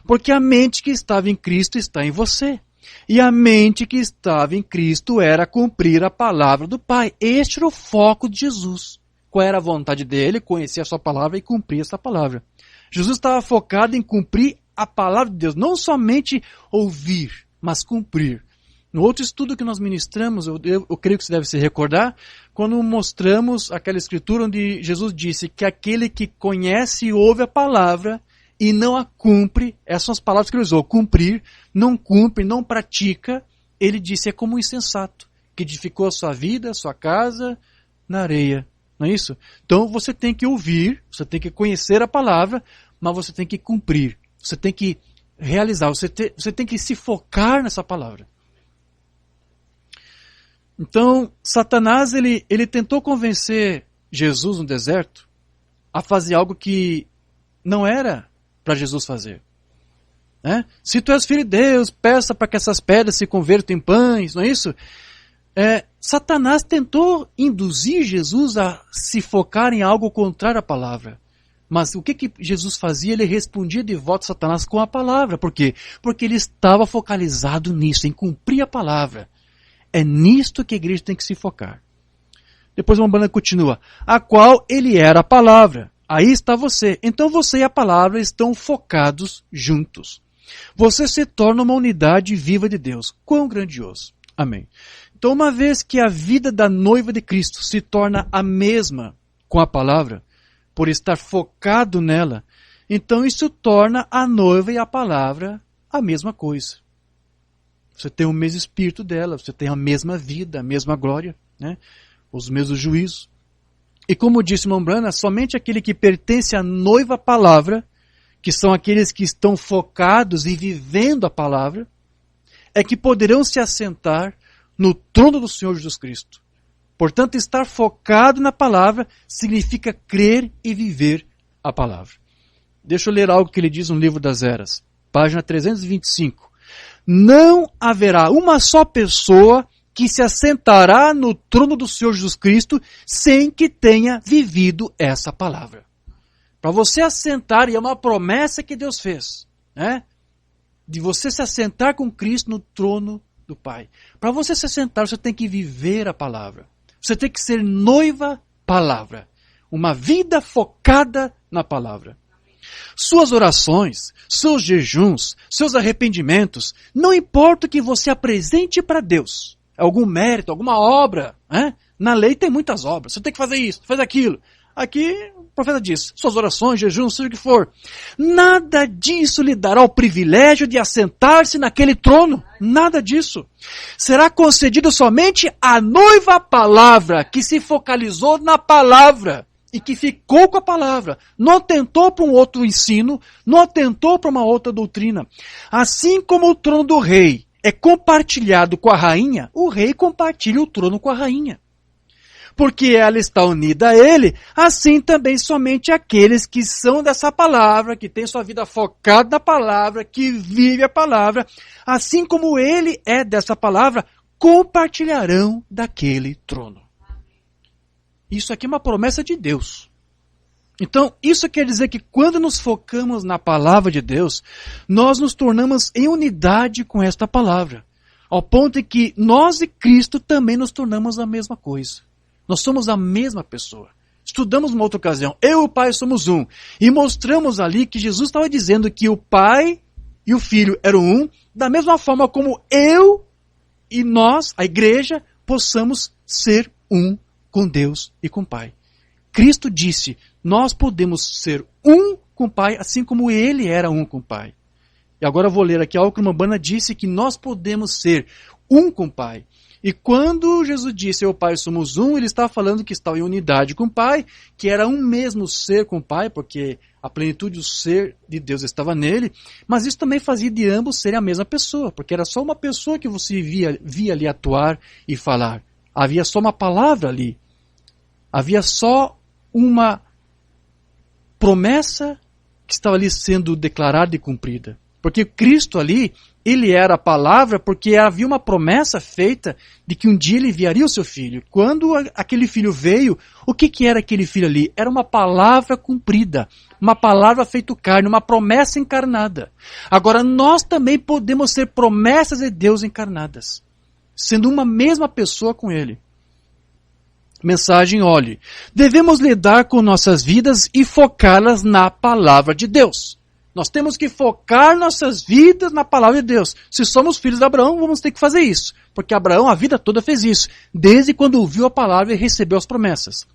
Porque a mente que estava em Cristo está em você. E a mente que estava em Cristo era cumprir a palavra do Pai. Este era o foco de Jesus. Qual era a vontade dele? Conhecer a sua palavra e cumprir essa palavra. Jesus estava focado em cumprir a palavra de Deus. Não somente ouvir, mas cumprir. No outro estudo que nós ministramos, eu creio que você deve se recordar, quando mostramos aquela escritura onde Jesus disse que aquele que conhece e ouve a palavra e não a cumpre, essas são as palavras que ele usou, cumprir, não cumpre, não pratica, ele disse é como um insensato, que edificou a sua vida, a sua casa na areia. Não é isso? Então você tem que ouvir, você tem que conhecer a palavra, mas você tem que cumprir, você tem que realizar, você tem que se focar nessa palavra. Então, Satanás, ele tentou convencer Jesus no deserto a fazer algo que não era para Jesus fazer. Se tu és filho de Deus, peça para que essas pedras se convertam em pães, não é isso? Satanás tentou induzir Jesus a se focar em algo contrário à palavra. Mas o que Jesus fazia? Ele respondia de volta a Satanás com a palavra. Por quê? Porque ele estava focalizado nisso, em cumprir a palavra. É nisto que a igreja tem que se focar. Depois uma banda continua. A qual ele era a palavra. Aí está você. Então você e a palavra estão focados juntos. Você se torna uma unidade viva de Deus. Quão grandioso. Amém. Então uma vez que a vida da noiva de Cristo se torna a mesma com a palavra, por estar focado nela, então isso torna a noiva e a palavra a mesma coisa. Você tem o mesmo espírito dela, você tem a mesma vida, a mesma glória, os mesmos juízos. E como disse Mombrana, somente aquele que pertence à noiva palavra, que são aqueles que estão focados e vivendo a palavra, é que poderão se assentar no trono do Senhor Jesus Cristo. Portanto, estar focado na palavra significa crer e viver a palavra. Deixa eu ler algo que ele diz no livro das Eras, página 325. Não haverá uma só pessoa que se assentará no trono do Senhor Jesus Cristo sem que tenha vivido essa palavra. Para você assentar, e é uma promessa que Deus fez, de você se assentar com Cristo no trono do Pai. Para você se assentar, você tem que viver a palavra. Você tem que ser noiva palavra. Uma vida focada na palavra. Suas orações, seus jejuns, seus arrependimentos, não importa o que você apresente para Deus. Algum mérito, alguma obra. Na lei tem muitas obras. Você tem que fazer isso, fazer aquilo. Aqui o profeta diz, suas orações, jejuns, seja o que for. Nada disso lhe dará o privilégio de assentar-se naquele trono. Nada disso. Será concedido somente à noiva palavra, que se focalizou na palavra. E que ficou com a palavra, não atentou para um outro ensino, não atentou para uma outra doutrina. Assim como o trono do rei é compartilhado com a rainha, o rei compartilha o trono com a rainha. Porque ela está unida a ele, assim também somente aqueles que são dessa palavra, que têm sua vida focada na palavra, que vive a palavra, assim como ele é dessa palavra, compartilharão daquele trono. Isso aqui é uma promessa de Deus. Então, isso quer dizer que quando nos focamos na palavra de Deus, nós nos tornamos em unidade com esta palavra. Ao ponto em que nós e Cristo também nos tornamos a mesma coisa. Nós somos a mesma pessoa. Estudamos numa outra ocasião, eu e o Pai somos um. E mostramos ali que Jesus estava dizendo que o Pai e o Filho eram um, da mesma forma como eu e nós, a igreja, possamos ser um com Deus e com o Pai. Cristo disse, nós podemos ser um com o Pai, assim como Ele era um com o Pai. E agora eu vou ler aqui algo que o Mambana disse, que nós podemos ser um com o Pai. E quando Jesus disse, eu e o Pai somos um, ele estava falando que estava em unidade com o Pai, que era um mesmo ser com o Pai, porque a plenitude do ser de Deus estava nele, mas isso também fazia de ambos serem a mesma pessoa, porque era só uma pessoa que você via ali atuar e falar. Havia só uma palavra ali. Havia só uma promessa que estava ali sendo declarada e cumprida. Porque Cristo ali, ele era a palavra porque havia uma promessa feita de que um dia ele enviaria o seu filho. Quando aquele filho veio, o que era aquele filho ali? Era uma palavra cumprida, uma palavra feita carne, uma promessa encarnada. Agora nós também podemos ser promessas de Deus encarnadas, sendo uma mesma pessoa com ele. Mensagem, olhe, devemos lidar com nossas vidas e focá-las na palavra de Deus. Nós temos que focar nossas vidas na palavra de Deus. Se somos filhos de Abraão, vamos ter que fazer isso. Porque Abraão a vida toda fez isso. Desde quando ouviu a palavra e recebeu as promessas.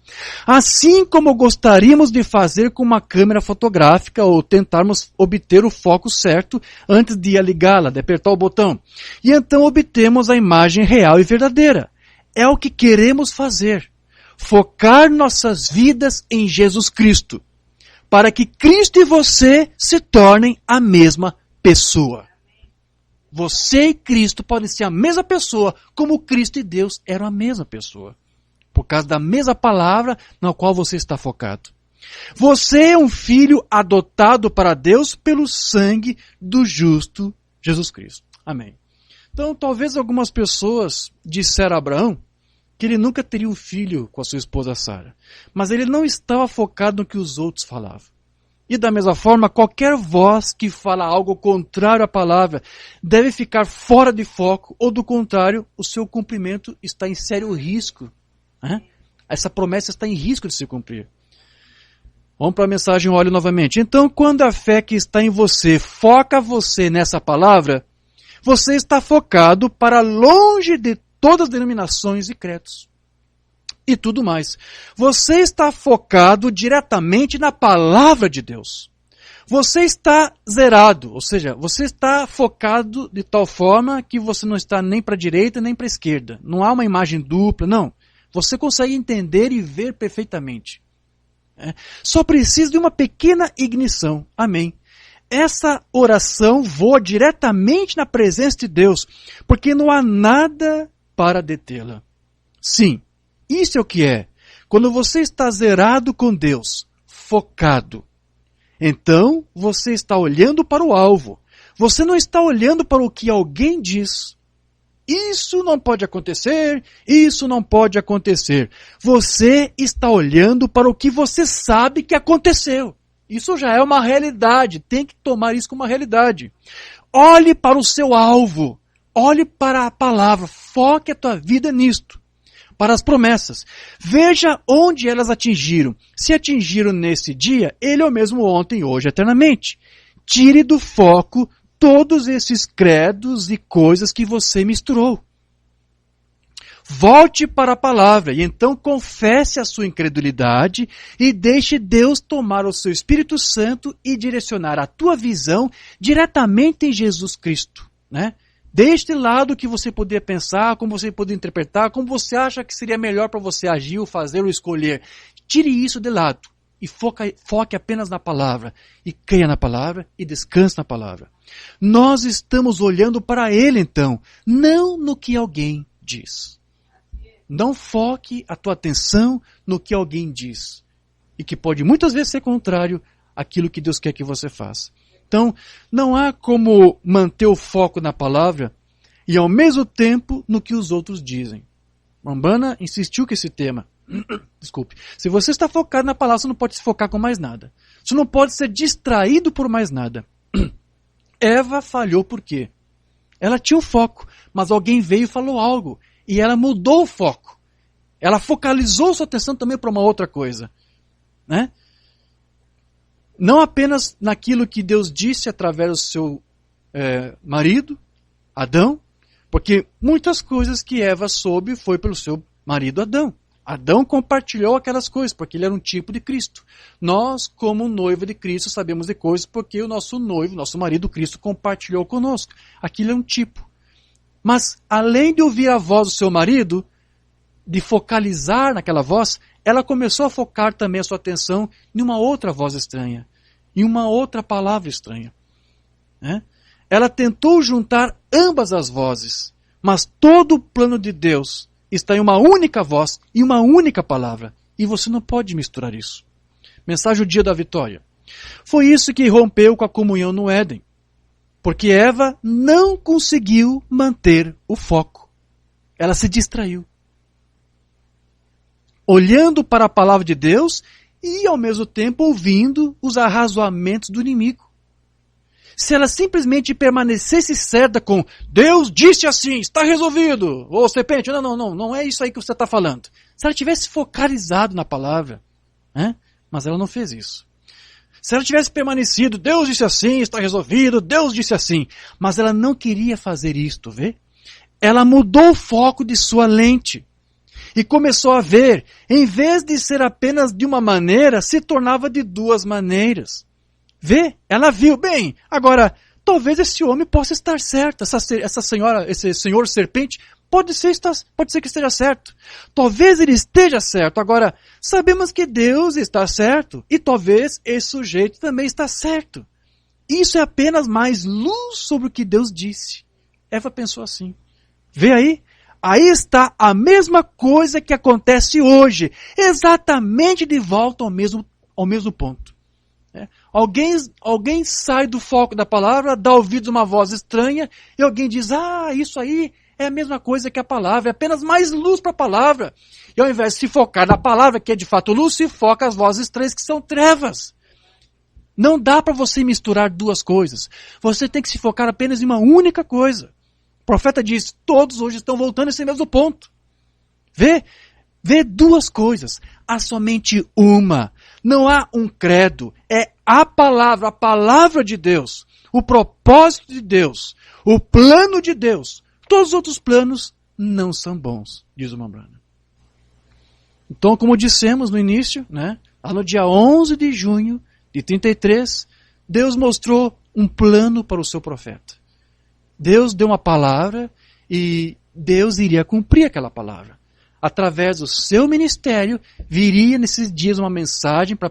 Assim como gostaríamos de fazer com uma câmera fotográfica ou tentarmos obter o foco certo antes de ligá-la, de apertar o botão. E então obtemos a imagem real e verdadeira. É o que queremos fazer. Focar nossas vidas em Jesus Cristo. Para que Cristo e você se tornem a mesma pessoa. Você e Cristo podem ser a mesma pessoa, como Cristo e Deus eram a mesma pessoa. Por causa da mesma palavra na qual você está focado. Você é um filho adotado para Deus pelo sangue do justo Jesus Cristo. Amém. Então, talvez algumas pessoas disseram a Abraão que ele nunca teria um filho com a sua esposa Sara. Mas ele não estava focado no que os outros falavam. E da mesma forma, qualquer voz que fala algo contrário à palavra deve ficar fora de foco, ou do contrário, o seu cumprimento está em sério risco. Essa promessa está em risco de se cumprir. Vamos para a mensagem, olhe novamente. Então, quando a fé que está em você foca você nessa palavra, você está focado para longe de todas as denominações e credos. E tudo mais. Você está focado diretamente na palavra de Deus. Você está zerado, ou seja, você está focado de tal forma que você não está nem para a direita nem para a esquerda. Não há uma imagem dupla, não. Você consegue entender e ver perfeitamente. Só precisa de uma pequena ignição. Amém. Essa oração voa diretamente na presença de Deus, porque não há nada para detê-la. Sim, isso é o que é. Quando você está zerado com Deus, focado, então você está olhando para o alvo. Você não está olhando para o que alguém diz. Isso não pode acontecer, isso não pode acontecer. Você está olhando para o que você sabe que aconteceu. Isso já é uma realidade, tem que tomar isso como uma realidade. Olhe para o seu alvo. Olhe para a palavra, foque a tua vida nisto, para as promessas. Veja onde elas atingiram. Se atingiram nesse dia, ele é o mesmo ontem, hoje, eternamente. Tire do foco todos esses credos e coisas que você misturou. Volte para a palavra e então confesse a sua incredulidade e deixe Deus tomar o seu Espírito Santo e direcionar a tua visão diretamente em Jesus Cristo, Deixe de lado o que você poderia pensar, como você poderia interpretar, como você acha que seria melhor para você agir, ou fazer, ou escolher. Tire isso de lado e foque apenas na palavra. E creia na palavra e descanse na palavra. Nós estamos olhando para Ele então, não no que alguém diz. Não foque a tua atenção no que alguém diz. E que pode muitas vezes ser contrário àquilo que Deus quer que você faça. Então, não há como manter o foco na palavra e ao mesmo tempo no que os outros dizem. Rambana insistiu com esse tema. Desculpe. Se você está focado na palavra, você não pode se focar com mais nada. Você não pode ser distraído por mais nada. Eva falhou por quê? Ela tinha um foco, mas alguém veio e falou algo. E ela mudou o foco. Ela focalizou sua atenção também para uma outra coisa. Não apenas naquilo que Deus disse através do seu marido, Adão, porque muitas coisas que Eva soube foi pelo seu marido Adão. Adão compartilhou aquelas coisas, porque ele era um tipo de Cristo. Nós, como noiva de Cristo, sabemos de coisas porque o nosso noivo, nosso marido Cristo, compartilhou conosco. Aquilo é um tipo. Mas, além de ouvir a voz do seu marido, de focalizar naquela voz, ela começou a focar também a sua atenção em uma outra voz estranha, em uma outra palavra estranha. Ela tentou juntar ambas as vozes, mas todo o plano de Deus está em uma única voz e uma única palavra. E você não pode misturar isso. Mensagem do dia da vitória. Foi isso que rompeu com a comunhão no Éden. Porque Eva não conseguiu manter o foco. Ela se distraiu. Olhando para a palavra de Deus e ao mesmo tempo ouvindo os arrazoamentos do inimigo. Se ela simplesmente permanecesse certa com Deus disse assim, está resolvido. Ô serpente, não é isso aí que você está falando. Se ela tivesse focalizado na palavra, mas ela não fez isso. Se ela tivesse permanecido, Deus disse assim, está resolvido, Deus disse assim. Mas ela não queria fazer isto, vê? Ela mudou o foco de sua lente. E começou a ver, em vez de ser apenas de uma maneira, se tornava de duas maneiras. Vê? Ela viu, bem, agora, talvez esse homem possa estar certo, essa senhora, esse senhor serpente, pode ser que esteja certo. Talvez ele esteja certo. Agora, sabemos que Deus está certo, e talvez esse sujeito também está certo. Isso é apenas mais luz sobre o que Deus disse. Eva pensou assim. Vê aí? Aí está a mesma coisa que acontece hoje, exatamente de volta ao mesmo ponto. Alguém sai do foco da palavra, dá ouvidos a uma voz estranha, e alguém diz, isso aí é a mesma coisa que a palavra, é apenas mais luz para a palavra. E ao invés de se focar na palavra, que é de fato luz, se foca as vozes estranhas que são trevas. Não dá para você misturar duas coisas. Você tem que se focar apenas em uma única coisa. O profeta diz, todos hoje estão voltando a esse mesmo ponto. Vê duas coisas. Há somente uma. Não há um credo. É a palavra de Deus. O propósito de Deus. O plano de Deus. Todos os outros planos não são bons, diz o Mambrana. Então, como dissemos no início, lá no dia 11 de junho de 33, Deus mostrou um plano para o seu profeta. Deus deu uma palavra e Deus iria cumprir aquela palavra. Através do seu ministério, viria nesses dias uma mensagem para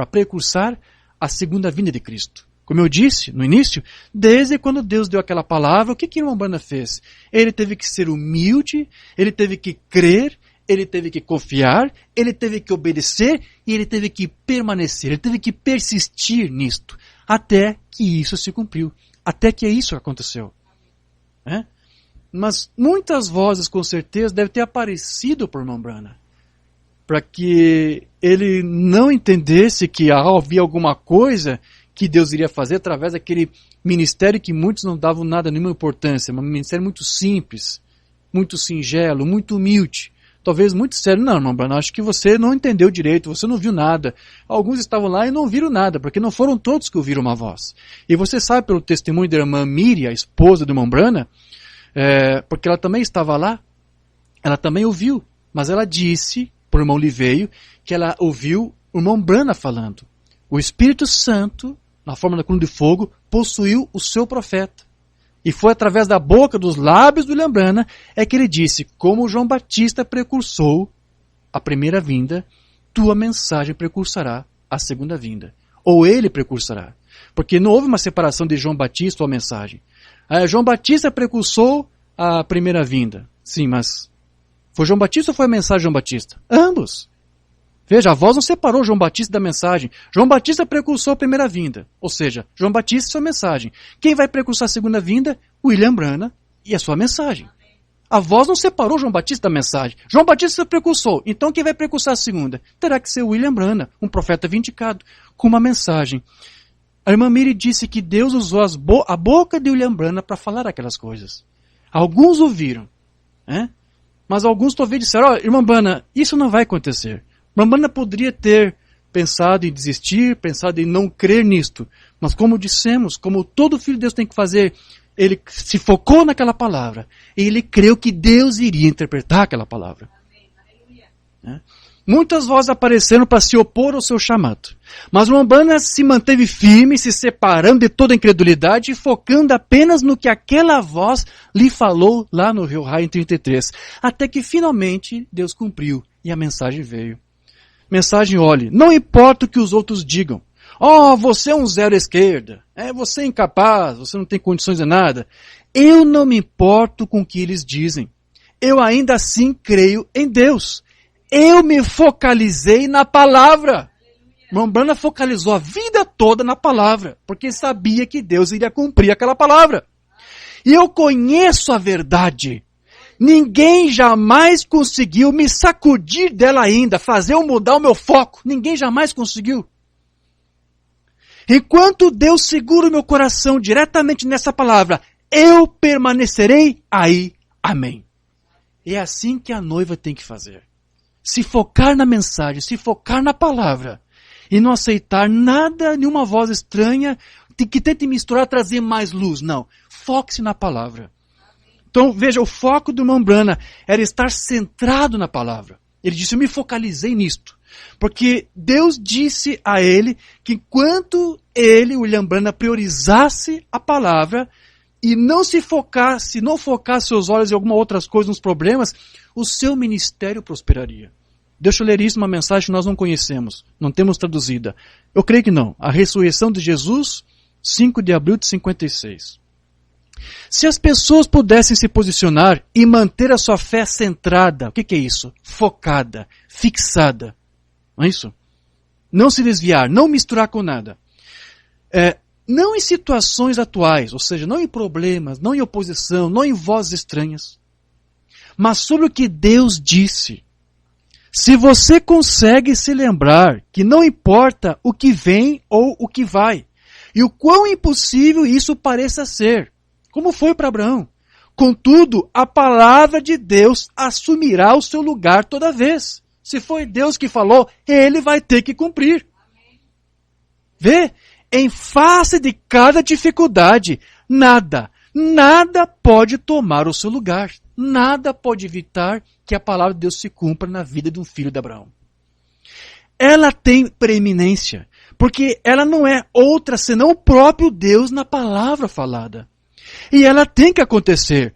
precursar a segunda vinda de Cristo. Como eu disse no início, desde quando Deus deu aquela palavra, o que o Umbanda fez? Ele teve que ser humilde, ele teve que crer, ele teve que confiar, ele teve que obedecer e ele teve que permanecer, ele teve que persistir nisto, até que isso se cumpriu, até que isso aconteceu. Mas muitas vozes, com certeza, devem ter aparecido por Umbanda, para que ele não entendesse que havia alguma coisa que Deus iria fazer através daquele ministério que muitos não davam nenhuma importância, um ministério muito simples, muito singelo, muito humilde. Talvez muito sério. Não, irmão Branham, acho que você não entendeu direito, você não viu nada. Alguns estavam lá e não viram nada, porque não foram todos que ouviram uma voz. E você sabe pelo testemunho da irmã Miriam, a esposa do irmão Branham, porque ela também estava lá, ela também ouviu, mas ela disse, por irmão Liveio, que ela ouviu o irmão Branham falando. O Espírito Santo, na forma da coluna de fogo, possuiu o seu profeta. E foi através da boca, dos lábios do William Branham, que ele disse, como João Batista precursou a primeira vinda, tua mensagem precursará a segunda vinda. Ou ele precursará. Porque não houve uma separação de João Batista ou a mensagem. João Batista precursou a primeira vinda. Sim, mas foi João Batista ou foi a mensagem de João Batista? Ambos. Veja, a voz não separou João Batista da mensagem. João Batista precursou a primeira vinda. Ou seja, João Batista e sua mensagem. Quem vai precursar a segunda vinda? William Branham e a sua mensagem. A voz não separou João Batista da mensagem. João Batista precursou. Então quem vai precursar a segunda? Terá que ser William Branham, um profeta vindicado, com uma mensagem. A irmã Miri disse que Deus usou a boca de William Branham para falar aquelas coisas. Alguns ouviram. Mas alguns talvez disseram, irmã Branham, isso não vai acontecer. Umbanda poderia ter pensado em desistir, pensado em não crer nisto. Mas como dissemos, como todo filho de Deus tem que fazer, ele se focou naquela palavra. E ele creu que Deus iria interpretar aquela palavra. Muitas vozes apareceram para se opor ao seu chamado. Mas o Umbanda se manteve firme, se separando de toda a incredulidade e focando apenas no que aquela voz lhe falou lá no Rio Raio em 33. Até que finalmente Deus cumpriu e a mensagem veio. Mensagem, olhe, não importa o que os outros digam. Oh, você é um zero à esquerda. Você é incapaz, você não tem condições de nada. Eu não me importo com o que eles dizem. Eu ainda assim creio em Deus. Eu me focalizei na palavra. Umbanda focalizou a vida toda na palavra, porque sabia que Deus iria cumprir aquela palavra. E eu conheço a verdade. Ninguém jamais conseguiu me sacudir dela ainda, fazer eu mudar o meu foco. Ninguém jamais conseguiu. Enquanto Deus segura o meu coração diretamente nessa palavra, eu permanecerei aí. Amém. É assim que a noiva tem que fazer. Se focar na mensagem, se focar na palavra e não aceitar nada, nenhuma voz estranha que tente misturar, trazer mais luz. Não, foque-se na palavra. Então, veja, o foco do irmão Branham era estar centrado na palavra. Ele disse, eu me focalizei nisto. Porque Deus disse a ele que enquanto ele, William Branham, priorizasse a palavra e não se focasse, não focasse seus olhos em alguma outras coisas, nos problemas, o seu ministério prosperaria. Deixa eu ler isso, uma mensagem que nós não conhecemos, não temos traduzida. Eu creio que não. A ressurreição de Jesus, 5 de abril de 56. Se as pessoas pudessem se posicionar e manter a sua fé centrada, o que é isso? Focada, fixada. Não é isso? Não se desviar, não misturar com nada. Não em situações atuais, ou seja, não em problemas, não em oposição, não em vozes estranhas, mas sobre o que Deus disse. Se você consegue se lembrar que não importa o que vem ou o que vai, e o quão impossível isso pareça ser, como foi para Abraão. Contudo, a palavra de Deus assumirá o seu lugar toda vez. Se foi Deus que falou, ele vai ter que cumprir. Vê? Em face de cada dificuldade, nada pode tomar o seu lugar. Nada pode evitar que a palavra de Deus se cumpra na vida de um filho de Abraão. Ela tem preeminência, porque ela não é outra senão o próprio Deus na palavra falada. E ela tem que acontecer.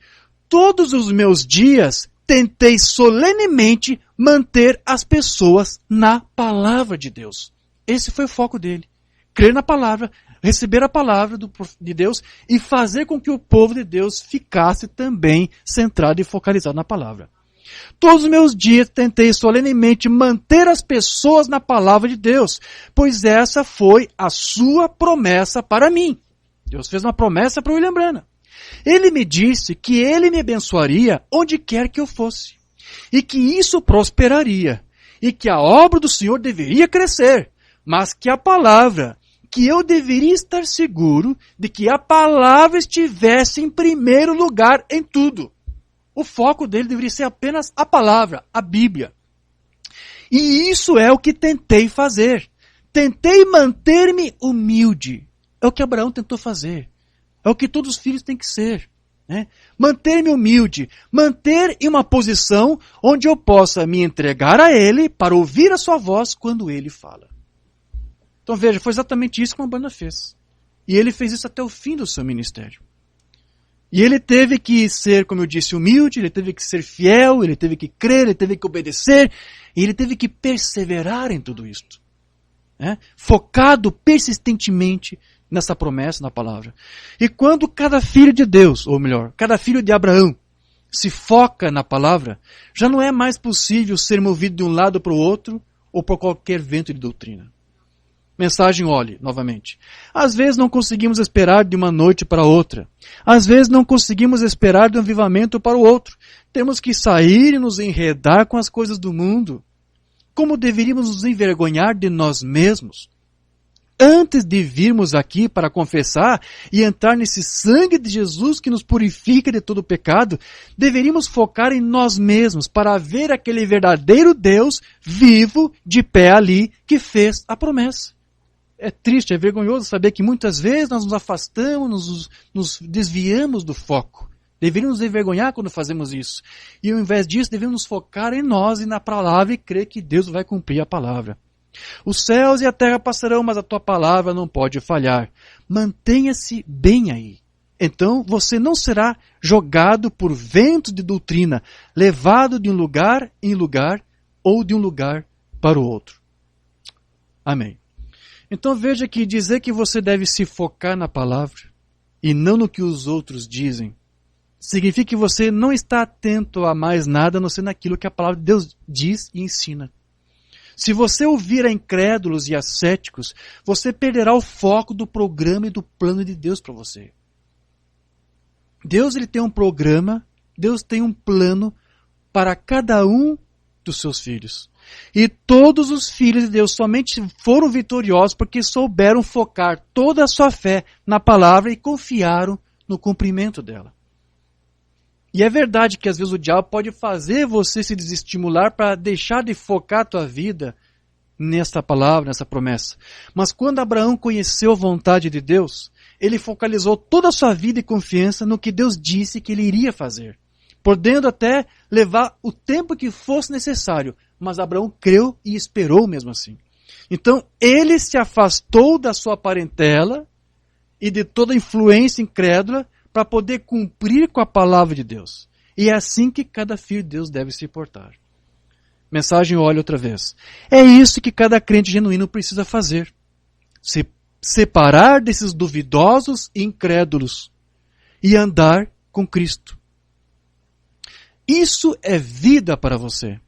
Todos os meus dias tentei solenemente manter as pessoas na palavra de Deus. Esse foi o foco dele. Crer na palavra, receber a palavra de Deus e fazer com que o povo de Deus ficasse também centrado e focalizado na palavra. Todos os meus dias tentei solenemente manter as pessoas na palavra de Deus, pois essa foi a sua promessa para mim. Deus fez uma promessa para William Branham. Ele me disse que ele me abençoaria onde quer que eu fosse, e que isso prosperaria, e que a obra do Senhor deveria crescer, mas que a palavra, que eu deveria estar seguro de que a palavra estivesse em primeiro lugar em tudo. O foco dele deveria ser apenas a palavra, a Bíblia. E isso é o que tentei fazer. Tentei manter-me humilde. É o que Abraão tentou fazer. É o que todos os filhos têm que ser. Né? Manter-me humilde. Manter em uma posição onde eu possa me entregar a Ele para ouvir a sua voz quando Ele fala. Então veja, foi exatamente isso que o Umbanda fez. E ele fez isso até o fim do seu ministério. E ele teve que ser, como eu disse, humilde, ele teve que ser fiel, ele teve que crer, ele teve que obedecer, e ele teve que perseverar em tudo isto. Né? Focado persistentemente nessa promessa, na palavra. E quando cada filho de Deus, ou melhor, cada filho de Abraão, se foca na palavra, já não é mais possível ser movido de um lado para o outro, ou por qualquer vento de doutrina. Mensagem, olhe, novamente. Às vezes não conseguimos esperar de uma noite para outra. Às vezes não conseguimos esperar de um avivamento para o outro. Temos que sair e nos enredar com as coisas do mundo. Como deveríamos nos envergonhar de nós mesmos? Antes de virmos aqui para confessar e entrar nesse sangue de Jesus que nos purifica de todo pecado, deveríamos focar em nós mesmos para ver aquele verdadeiro Deus vivo de pé ali que fez a promessa. É triste, é vergonhoso saber que muitas vezes nós nos afastamos, nos desviamos do foco Deveríamos nos envergonhar quando fazemos isso. E ao invés disso, devemos nos focar em nós e na palavra e crer que Deus vai cumprir a palavra. Os céus e a terra passarão, mas a tua palavra não pode falhar. Mantenha-se bem aí. Então você não será jogado por ventos de doutrina, levado de um lugar em lugar ou de um lugar para o outro. Amém. Então veja que dizer que você deve se focar na palavra e não no que os outros dizem, significa que você não está atento a mais nada a não ser naquilo que a palavra de Deus diz e ensina. Se você ouvir a incrédulos e a céticos, você perderá o foco do programa e do plano de Deus para você. Deus ele tem um programa, Deus tem um plano para cada um dos seus filhos. E todos os filhos de Deus somente foram vitoriosos porque souberam focar toda a sua fé na palavra e confiaram no cumprimento dela. E é verdade que às vezes o diabo pode fazer você se desestimular para deixar de focar a tua vida nessa palavra, nessa promessa. Mas quando Abraão conheceu a vontade de Deus, ele focalizou toda a sua vida e confiança no que Deus disse que ele iria fazer, podendo até levar o tempo que fosse necessário, mas Abraão creu e esperou mesmo assim. Então ele se afastou da sua parentela e de toda a influência incrédula para poder cumprir com a palavra de Deus. E é assim que cada filho de Deus deve se portar. Mensagem, olha outra vez. É isso que cada crente genuíno precisa fazer. Se separar desses duvidosos e incrédulos e andar com Cristo. Isso é vida para você.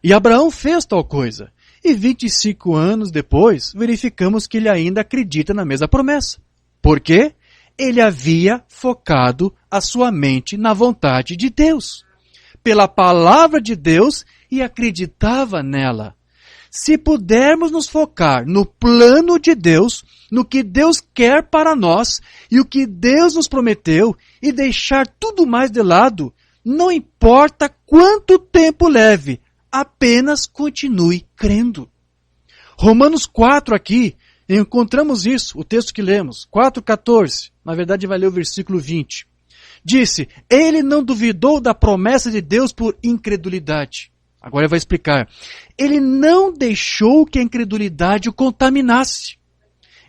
E Abraão fez tal coisa. E 25 anos depois, verificamos que ele ainda acredita na mesma promessa. Por quê? Ele havia focado a sua mente na vontade de Deus, pela palavra de Deus e acreditava nela. Se pudermos nos focar no plano de Deus, no que Deus quer para nós e o que Deus nos prometeu e deixar tudo mais de lado, não importa quanto tempo leve, apenas continue crendo. Romanos 4 aqui, encontramos isso, o texto que lemos, 4,14, na verdade vai ler o versículo 20. Disse, ele não duvidou da promessa de Deus por incredulidade. Agora ele vai explicar. Ele não deixou que a incredulidade o contaminasse.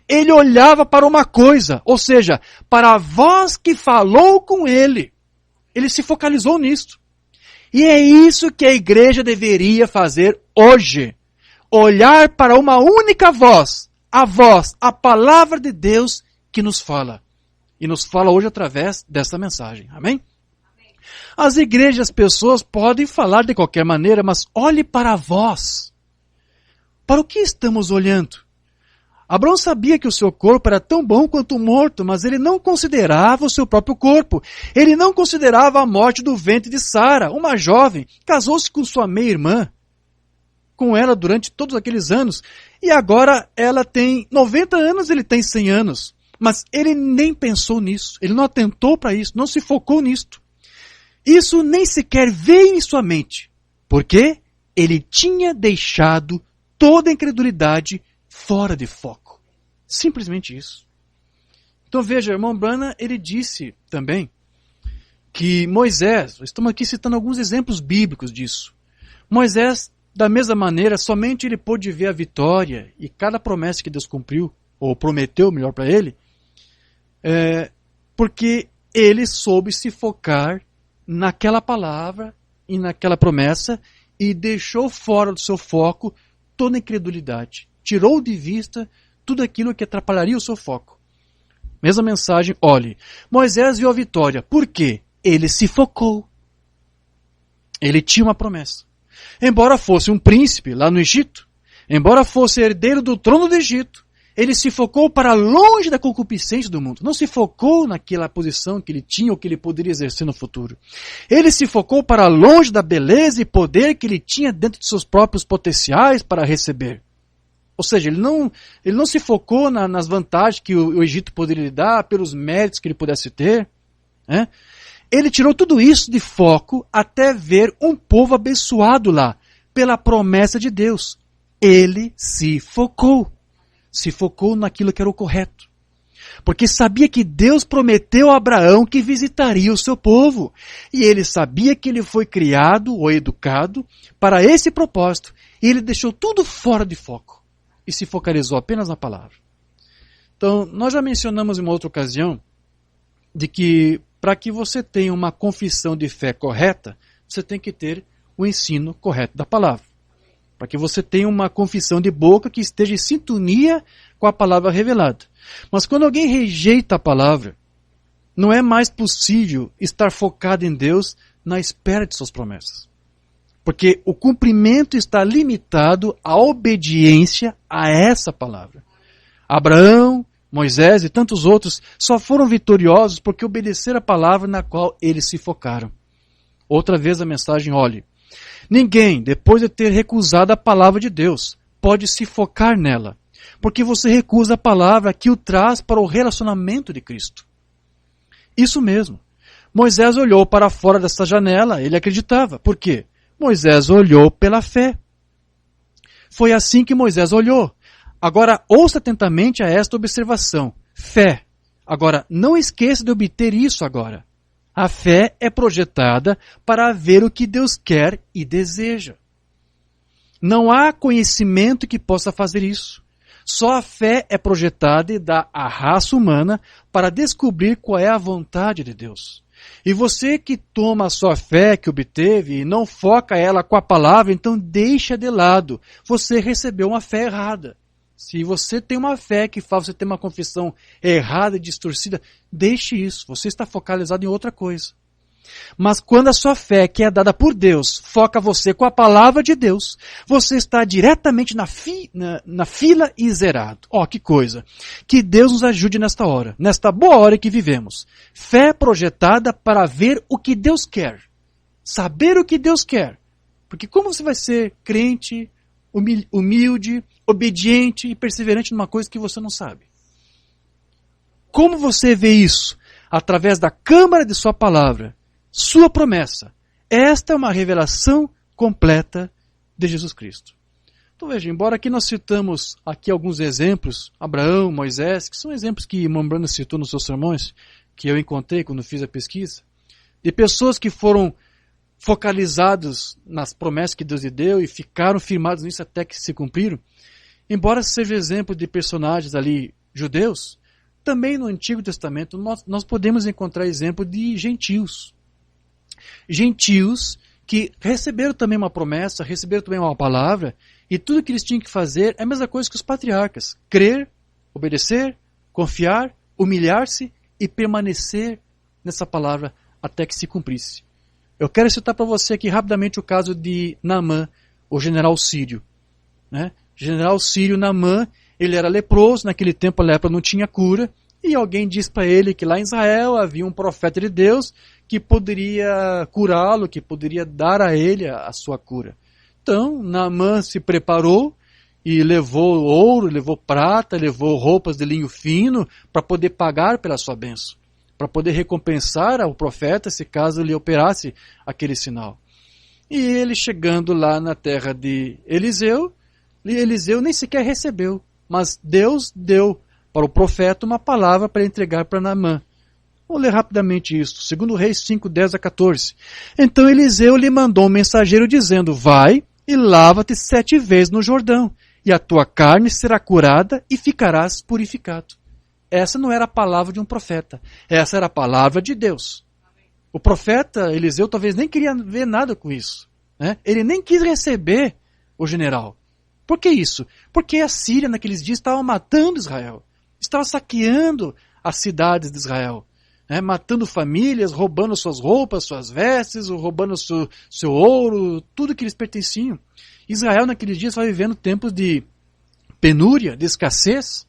Ele olhava para uma coisa, ou seja, para a voz que falou com ele. Ele se focalizou nisso. E é isso que a igreja deveria fazer hoje. Olhar para uma única voz, a palavra de Deus que nos fala. E nos fala hoje através dessa mensagem. Amém? As igrejas, as pessoas podem falar de qualquer maneira, mas olhe para a voz. Para o que estamos olhando? Abraão sabia que o seu corpo era tão bom quanto morto, mas ele não considerava o seu próprio corpo. Ele não considerava a morte do ventre de Sara, uma jovem, casou-se com sua meia-irmã, com ela durante todos aqueles anos, e agora ela tem 90 anos, ele tem 100 anos. Mas ele nem pensou nisso, ele não atentou para isso, não se focou nisto. Isso nem sequer veio em sua mente, porque ele tinha deixado toda a incredulidade fora de foco. Simplesmente isso. Então veja, o irmão Branham, ele disse também que Moisés, estamos aqui citando alguns exemplos bíblicos disso. Moisés, da mesma maneira, somente ele pôde ver a vitória e cada promessa que Deus cumpriu, ou prometeu melhor para ele, porque ele soube se focar naquela palavra e naquela promessa e deixou fora do seu foco toda a incredulidade. Tirou de vista tudo aquilo que atrapalharia o seu foco. Mesma mensagem, olhe. Moisés viu a vitória. Por quê? Ele se focou. Ele tinha uma promessa. Embora fosse um príncipe lá no Egito, embora fosse herdeiro do trono do Egito, ele se focou para longe da concupiscência do mundo. Não se focou naquela posição que ele tinha ou que ele poderia exercer no futuro. Ele se focou para longe da beleza e poder que ele tinha dentro de seus próprios potenciais para receber. Ou seja, ele não se focou nas vantagens que o Egito poderia lhe dar, pelos méritos que ele pudesse ter. Né? Ele tirou tudo isso de foco até ver um povo abençoado lá, pela promessa de Deus. Ele se focou. Se focou naquilo que era o correto. porque sabia que Deus prometeu a Abraão que visitaria o seu povo, e ele sabia que ele foi criado ou educado para esse propósito, e ele deixou tudo fora de foco, e se focalizou apenas na palavra. Então, nós já mencionamos em uma outra ocasião, de que para que você tenha uma confissão de fé correta, você tem que ter o ensino correto da palavra. Para que você tenha uma confissão de boca que esteja em sintonia com a palavra revelada. Mas quando alguém rejeita a palavra, não é mais possível estar focado em Deus na espera de suas promessas. Porque o cumprimento está limitado à obediência a essa palavra. Abraão, Moisés e tantos outros só foram vitoriosos porque obedeceram a palavra na qual eles se focaram. Outra vez a mensagem, olhe, ninguém, depois de ter recusado a palavra de Deus, pode se focar nela, porque você recusa a palavra que o traz para o relacionamento de Cristo. Isso mesmo. Moisés olhou para fora dessa janela, ele acreditava. Por quê? Moisés olhou pela fé. Foi assim que Moisés olhou. Agora, ouça atentamente a esta observação. Fé. Agora, não esqueça de obter isso agora. A fé é projetada para ver o que Deus quer e deseja. Não há conhecimento que possa fazer isso. Só a fé é projetada e dá à raça humana para descobrir qual é a vontade de Deus. E você que toma a sua fé que obteve e não foca ela com a palavra, então deixa de lado. Você recebeu uma fé errada. Se você tem uma fé que faz você ter uma confissão errada e distorcida, deixe isso. Você está focalizado em outra coisa. Mas quando a sua fé, que é dada por Deus, foca você com a palavra de Deus, você está diretamente na fila e zerado. Ó, que coisa. Que Deus nos ajude nesta hora, nesta boa hora que vivemos. Fé projetada para ver o que Deus quer. Saber o que Deus quer. Porque como você vai ser crente, humilde, obediente e perseverante numa coisa que você não sabe? Como você vê isso? Através da câmara de sua palavra, sua promessa. Esta é uma revelação completa de Jesus Cristo. Então veja, embora aqui nós citamos aqui alguns exemplos, Abraão, Moisés, que são exemplos que Mombrana citou nos seus sermões, que eu encontrei quando fiz a pesquisa, de pessoas que foram focalizados nas promessas que Deus lhe deu e ficaram firmados nisso até que se cumpriram. Embora seja exemplo de personagens ali judeus, também no Antigo Testamento nós podemos encontrar exemplo de gentios. Gentios que receberam também uma promessa, receberam também uma palavra, e tudo que eles tinham que fazer é a mesma coisa que os patriarcas. Crer, obedecer, confiar, humilhar-se e permanecer nessa palavra até que se cumprisse. Eu quero citar para você aqui rapidamente o caso de Naamã, o general sírio. General sírio Naamã, ele era leproso, naquele tempo a lepra não tinha cura, e alguém disse para ele que lá em Israel havia um profeta de Deus que poderia curá-lo, que poderia dar a ele a sua cura. Então, Naamã se preparou e levou ouro, levou prata, levou roupas de linho fino para poder pagar pela sua bênção, para poder recompensar ao profeta se caso lhe operasse aquele sinal. E ele chegando lá na terra de Eliseu, Eliseu nem sequer recebeu, mas Deus deu para o profeta uma palavra para entregar para Naamã. Vou ler rapidamente isso. 2 Reis 5, 10 a 14. Então Eliseu lhe mandou um mensageiro dizendo, vai e lava-te 7 vezes no Jordão, e a tua carne será curada e ficarás purificado. Essa não era a palavra de um profeta. Essa era a palavra de Deus. O profeta Eliseu talvez nem queria ver nada com isso. Ele nem quis receber o general. Por que isso? Porque a Síria naqueles dias estava matando Israel. Estava saqueando as cidades de Israel. Matando famílias, roubando suas roupas, suas vestes, roubando seu ouro, tudo que eles pertenciam. Israel naqueles dias estava vivendo tempos de penúria, de escassez.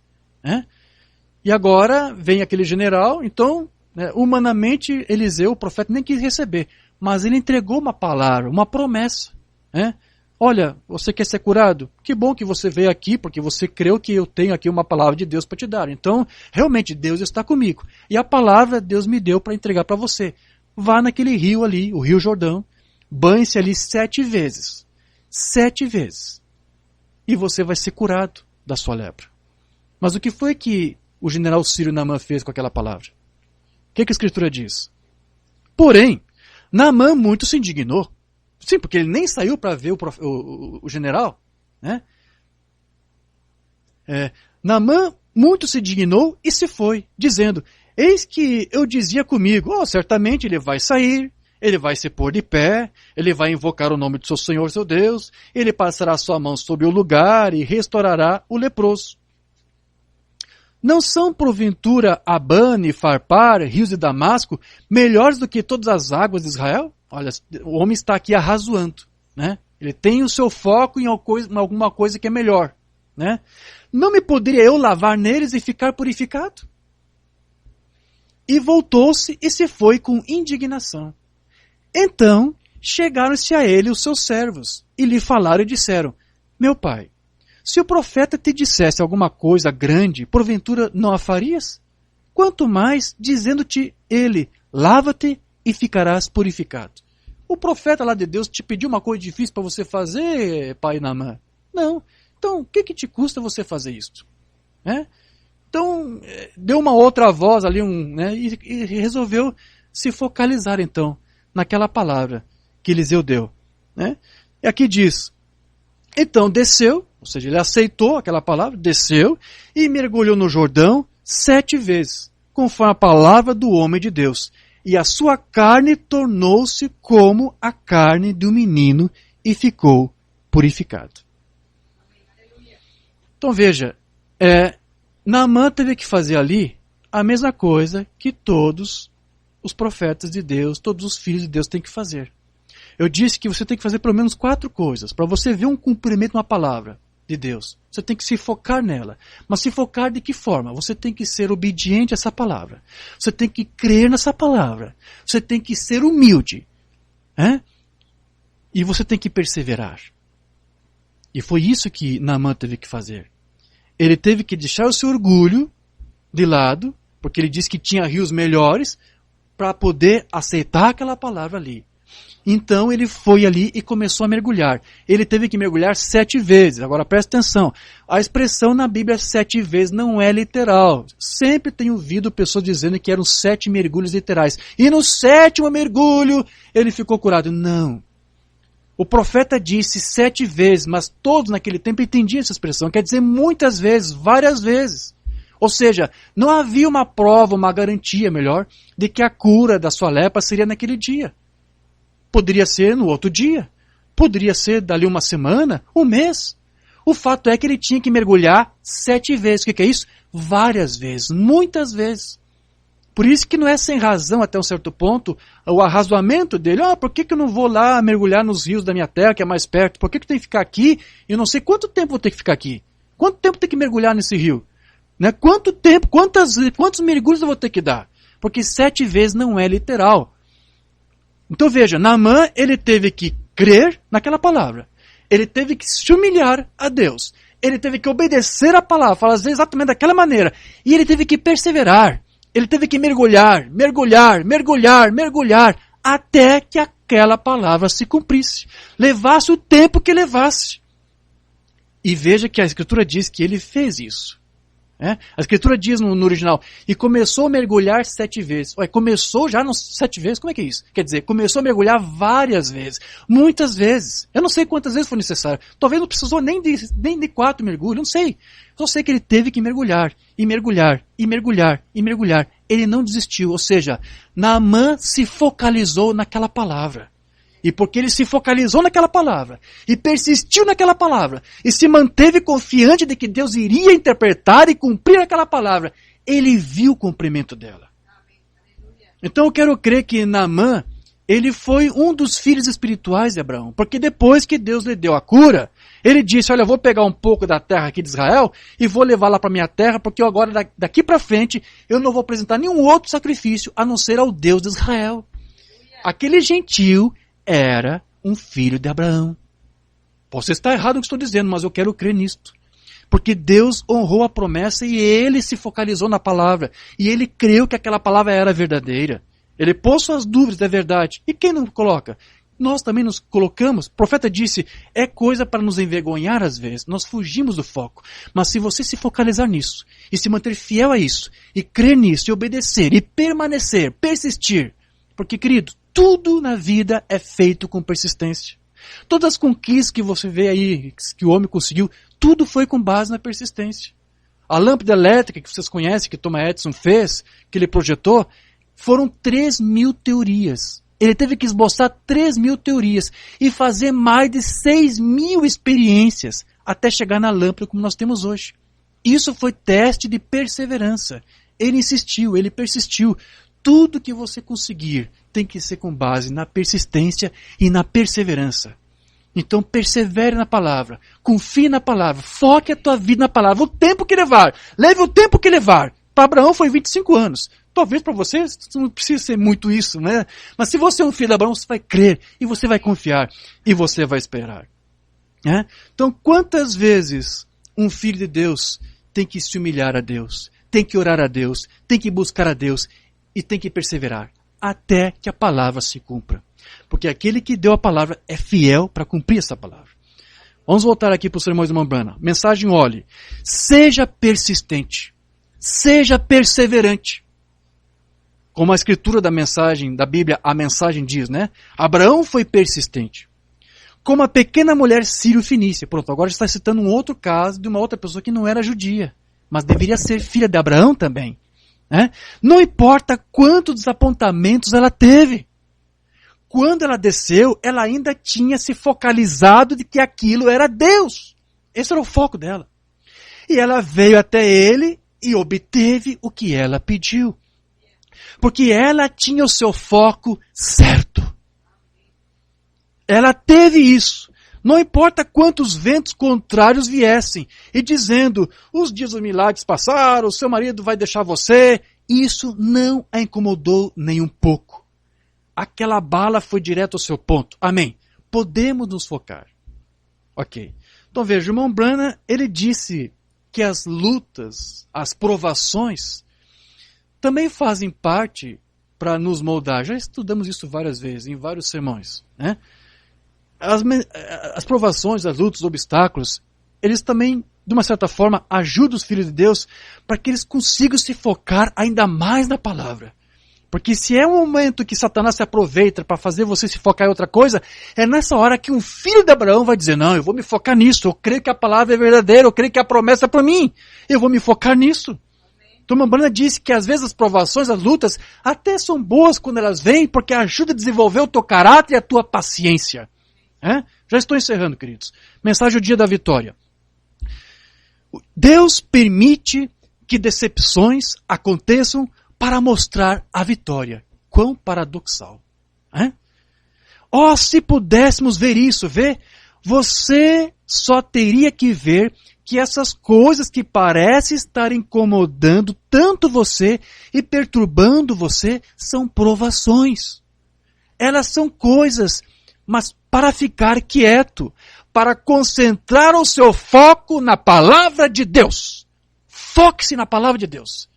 E agora vem aquele general, então, humanamente, Eliseu, o profeta, nem quis receber. Mas ele entregou uma palavra, uma promessa. Olha, você quer ser curado? Que bom que você veio aqui, porque você creu que eu tenho aqui uma palavra de Deus para te dar. Então, realmente, Deus está comigo. E a palavra Deus me deu para entregar para você. Vá naquele rio ali, o Rio Jordão, banhe-se ali 7 vezes. 7 vezes. E você vai ser curado da sua lepra. Mas o que foi que o general sírio Naamã fez com aquela palavra? O que a Escritura diz? Porém, Naamã muito se indignou. Sim, porque ele nem saiu para ver o general. Né? Naamã muito se indignou e se foi, dizendo: eis que eu dizia comigo, certamente ele vai sair, ele vai se pôr de pé, ele vai invocar o nome do seu Senhor, seu Deus, ele passará sua mão sobre o lugar e restaurará o leproso. Não são, porventura, Abana e Farpar, rios de Damasco, melhores do que todas as águas de Israel? Olha, o homem está aqui arrazoando, né? Ele tem o seu foco em alguma coisa que é melhor, né? Não me poderia eu lavar neles e ficar purificado? E voltou-se e se foi com indignação. Então chegaram-se a ele os seus servos, e lhe falaram e disseram: meu pai, se o profeta te dissesse alguma coisa grande, porventura não a farias? Quanto mais, dizendo-te ele, lava-te e ficarás purificado. O profeta lá de Deus te pediu uma coisa difícil para você fazer, pai Naamã? Não. Então, o que te custa você fazer isso? Então, deu uma outra voz ali, e resolveu se focalizar, então, naquela palavra que Eliseu deu. Né? E aqui diz, então desceu, ou seja, ele aceitou aquela palavra, desceu e mergulhou no Jordão 7 vezes, conforme a palavra do homem de Deus. E a sua carne tornou-se como a carne do menino e ficou purificado. Então veja, Naamã teve que fazer ali a mesma coisa que todos os profetas de Deus, todos os filhos de Deus têm que fazer. Eu disse que você tem que fazer pelo menos 4 coisas, para você ver um cumprimento de uma palavra de Deus. Você tem que se focar nela. Mas se focar de que forma? Você tem que ser obediente a essa palavra. Você tem que crer nessa palavra. Você tem que ser humilde. E você tem que perseverar. E foi isso que Naamã teve que fazer. Ele teve que deixar o seu orgulho de lado, porque ele disse que tinha rios melhores, para poder aceitar aquela palavra ali. Então ele foi ali e começou a mergulhar. Ele teve que mergulhar 7 vezes. Agora presta atenção. A expressão na Bíblia 7 vezes não é literal. Sempre tenho ouvido pessoas dizendo que eram 7 mergulhos literais. E no 7º mergulho ele ficou curado. Não. O profeta disse 7 vezes, mas todos naquele tempo entendiam essa expressão. Quer dizer muitas vezes, várias vezes. Ou seja, não havia uma prova, uma garantia, melhor, de que a cura da sua lepra seria naquele dia. Poderia ser no outro dia. Poderia ser dali uma semana, um mês. O fato é que ele tinha que mergulhar 7 vezes. O que é isso? Várias vezes, muitas vezes. Por isso que não é sem razão, até um certo ponto, o arrazoamento dele. Por que eu não vou lá mergulhar nos rios da minha terra, que é mais perto? Por que eu tenho que ficar aqui? Eu não sei quanto tempo vou ter que ficar aqui. Quanto tempo tem que mergulhar nesse rio? Né? Quanto tempo, quantos mergulhos eu vou ter que dar? Porque 7 vezes não é literal. Então veja, Naamã, ele teve que crer naquela palavra. Ele teve que se humilhar a Deus. Ele teve que obedecer a palavra, fazer exatamente daquela maneira. E ele teve que perseverar. Ele teve que mergulhar, até que aquela palavra se cumprisse. Levasse o tempo que levasse. E veja que a Escritura diz que ele fez isso. A Escritura diz no original, e começou a mergulhar 7 vezes. Começou já 7 vezes? Como é que é isso? Quer dizer, começou a mergulhar várias vezes, muitas vezes. Eu não sei quantas vezes foi necessário. Talvez não precisou nem de 4 mergulhos, não sei. Só sei que ele teve que mergulhar, e mergulhar, e mergulhar, e mergulhar. Ele não desistiu, ou seja, Naamã se focalizou naquela palavra. E porque ele se focalizou naquela palavra, e persistiu naquela palavra, e se manteve confiante de que Deus iria interpretar e cumprir aquela palavra, ele viu o cumprimento dela. Então eu quero crer que Naamã, ele foi um dos filhos espirituais de Abraão, porque depois que Deus lhe deu a cura, ele disse, olha, eu vou pegar um pouco da terra aqui de Israel, e vou levar lá para minha terra, porque eu agora, daqui para frente, eu não vou apresentar nenhum outro sacrifício, a não ser ao Deus de Israel. Aquele gentil era um filho de Abraão. Posso estar errado no que estou dizendo, mas eu quero crer nisto. Porque Deus honrou a promessa e ele se focalizou na palavra. E ele creu que aquela palavra era verdadeira. Ele pôs suas dúvidas da verdade. E quem não coloca? Nós também nos colocamos, o profeta disse, é coisa para nos envergonhar às vezes, nós fugimos do foco. Mas se você se focalizar nisso, e se manter fiel a isso, e crer nisso, e obedecer, e permanecer, persistir, porque, querido, tudo na vida é feito com persistência. Todas as conquistas que você vê aí, que o homem conseguiu, tudo foi com base na persistência. A lâmpada elétrica que vocês conhecem, que Thomas Edison fez, que ele projetou, foram 3.000 teorias. Ele teve que esboçar 3.000 teorias e fazer mais de 6.000 experiências até chegar na lâmpada como nós temos hoje. Isso foi teste de perseverança. Ele insistiu, ele persistiu. Tudo que você conseguir tem que ser com base na persistência e na perseverança. Então persevere na palavra, confie na palavra, foque a tua vida na palavra, o tempo que levar, leve o tempo que levar. Para Abraão foi 25 anos. Talvez para você não precisa ser muito isso, né? Mas se você é um filho de Abraão, você vai crer, e você vai confiar, e você vai esperar. Né? Então, quantas vezes um filho de Deus tem que se humilhar a Deus, tem que orar a Deus, tem que buscar a Deus, e tem que perseverar, até que a palavra se cumpra. Porque aquele que deu a palavra é fiel para cumprir essa palavra. Vamos voltar aqui para o sermão de Mambrana. Mensagem, olhe, seja persistente, seja perseverante. Como a escritura da mensagem, da Bíblia, a mensagem diz, né? Abraão foi persistente. Como a pequena mulher sírio-fenícia. Pronto, agora está citando um outro caso de uma outra pessoa que não era judia, mas deveria ser filha de Abraão também. Né? Não importa quantos desapontamentos ela teve. Quando ela desceu, ela ainda tinha se focalizado de que aquilo era Deus. Esse era o foco dela. E ela veio até ele e obteve o que ela pediu. Porque ela tinha o seu foco certo. Ela teve isso. Não importa quantos ventos contrários viessem, e dizendo, os dias dos milagres passaram, o seu marido vai deixar você. Isso não a incomodou nem um pouco. Aquela bala foi direto ao seu ponto. Amém. Podemos nos focar. Ok. Então veja, o irmão Branham, ele disse que as lutas, as provações, também fazem parte para nos moldar. Já estudamos isso várias vezes, em vários sermões. Né? As provações, as lutas, os obstáculos, eles também, de uma certa forma, ajudam os filhos de Deus para que eles consigam se focar ainda mais na palavra. Porque se é um momento que Satanás se aproveita para fazer você se focar em outra coisa, é nessa hora que um filho de Abraão vai dizer, não, eu vou me focar nisso, eu creio que a palavra é verdadeira, eu creio que a promessa é para mim, eu vou me focar nisso. Então, Mambrana disse que às vezes as provações, as lutas, até são boas quando elas vêm, porque ajuda a desenvolver o teu caráter e a tua paciência. Já estou encerrando, queridos. Mensagem do dia da vitória. Deus permite que decepções aconteçam para mostrar a vitória. Quão paradoxal. Se pudéssemos ver isso, você só teria que ver que essas coisas que parecem estar incomodando tanto você e perturbando você são provações. Elas são coisas, mas para ficar quieto, para concentrar o seu foco na palavra de Deus. Foque-se na palavra de Deus.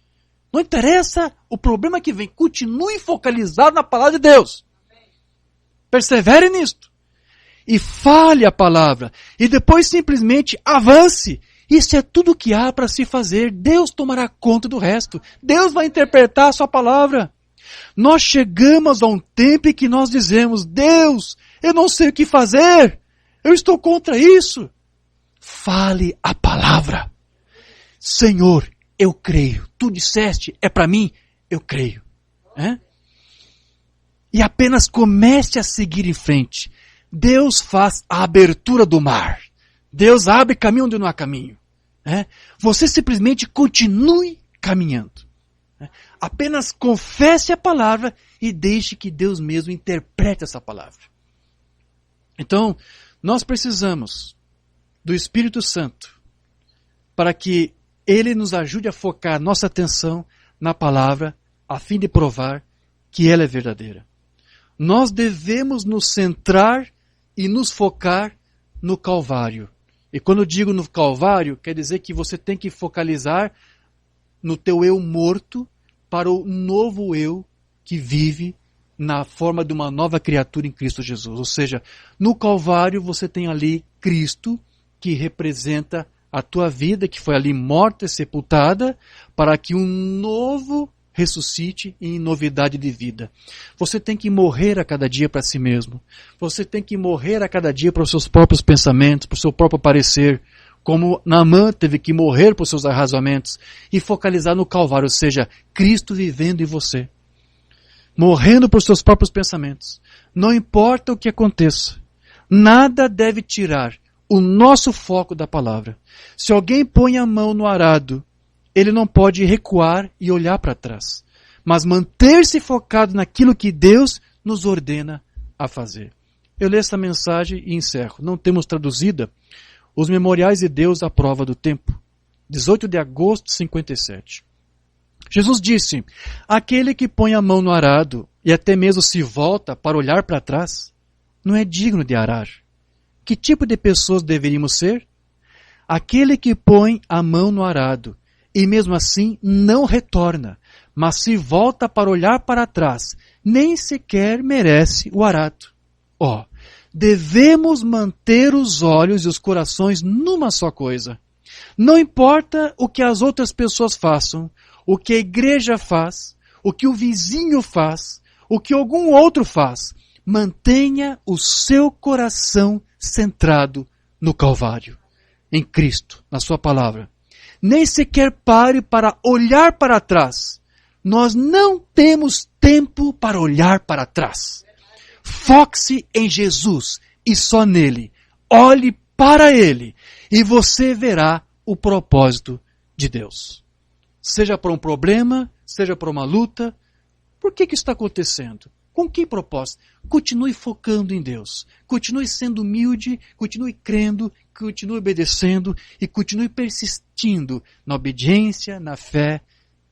Não interessa o problema que vem, continue focalizado na palavra de Deus. Persevere nisto. E fale a palavra. E depois simplesmente avance. Isso é tudo o que há para se fazer. Deus tomará conta do resto. Deus vai interpretar a sua palavra. Nós chegamos a um tempo em que nós dizemos, Deus, eu não sei o que fazer. Eu estou contra isso. Fale a palavra. Senhor, eu creio. Tu disseste, é para mim, eu creio. E apenas comece a seguir em frente. Deus faz a abertura do mar. Deus abre caminho onde não há caminho. Você simplesmente continue caminhando. Apenas confesse a palavra e deixe que Deus mesmo interprete essa palavra. Então, nós precisamos do Espírito Santo para que Ele nos ajude a focar nossa atenção na palavra a fim de provar que ela é verdadeira. Nós devemos nos centrar e nos focar no Calvário. E quando eu digo no Calvário, quer dizer que você tem que focalizar no teu eu morto para o novo eu que vive na forma de uma nova criatura em Cristo Jesus. Ou seja, no Calvário você tem ali Cristo, que representa a tua vida, que foi ali morta e sepultada, para que um novo ressuscite em novidade de vida. Você tem que morrer a cada dia para si mesmo. Você tem que morrer a cada dia para os seus próprios pensamentos, para o seu próprio parecer, como Naamã teve que morrer por seus arrasamentos e focalizar no Calvário, ou seja, Cristo vivendo em você. Morrendo por seus próprios pensamentos. Não importa o que aconteça, nada deve tirar o nosso foco da palavra. Se alguém põe a mão no arado, ele não pode recuar e olhar para trás, mas manter-se focado naquilo que Deus nos ordena a fazer. Eu leio essa mensagem e encerro. Não temos traduzida os Memoriais de Deus à Prova do Tempo, 18 de agosto de 57. Jesus disse: aquele que põe a mão no arado e até mesmo se volta para olhar para trás, não é digno de arar. Que tipo de pessoas deveríamos ser? Aquele que põe a mão no arado e mesmo assim não retorna, mas se volta para olhar para trás, nem sequer merece o arado. Devemos manter os olhos e os corações numa só coisa. Não importa o que as outras pessoas façam, o que a igreja faz, o que o vizinho faz, o que algum outro faz, mantenha o seu coração centrado no Calvário, em Cristo, na sua palavra. Nem sequer pare para olhar para trás. Nós não temos tempo para olhar para trás. Foque-se em Jesus e só nele. Olhe para ele e você verá o propósito de Deus. Seja por um problema, seja por uma luta. Por que isso está acontecendo? Com que propósito? Continue focando em Deus. Continue sendo humilde, continue crendo, continue obedecendo e continue persistindo na obediência, na fé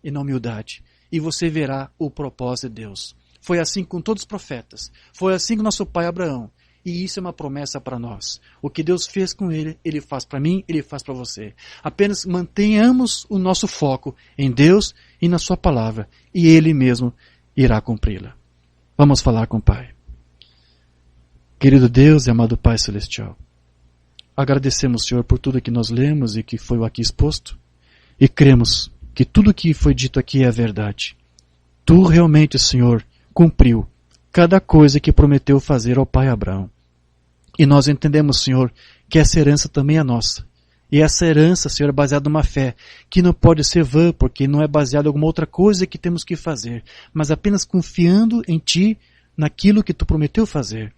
e na humildade. E você verá o propósito de Deus. Foi assim com todos os profetas. Foi assim com nosso pai Abraão. E isso é uma promessa para nós. O que Deus fez com ele, ele faz para mim, ele faz para você. Apenas mantenhamos o nosso foco em Deus e na sua palavra. E ele mesmo irá cumpri-la. Vamos falar com o Pai. Querido Deus e amado Pai Celestial, agradecemos, Senhor, por tudo que nós lemos e que foi aqui exposto, e cremos que tudo que foi dito aqui é a verdade. Tu realmente, Senhor, cumpriu cada coisa que prometeu fazer ao pai Abraão. E nós entendemos, Senhor, que essa herança também é nossa. E essa herança, Senhor, é baseada numa fé que não pode ser vã, porque não é baseada em alguma outra coisa que temos que fazer, mas apenas confiando em Ti, naquilo que Tu prometeu fazer.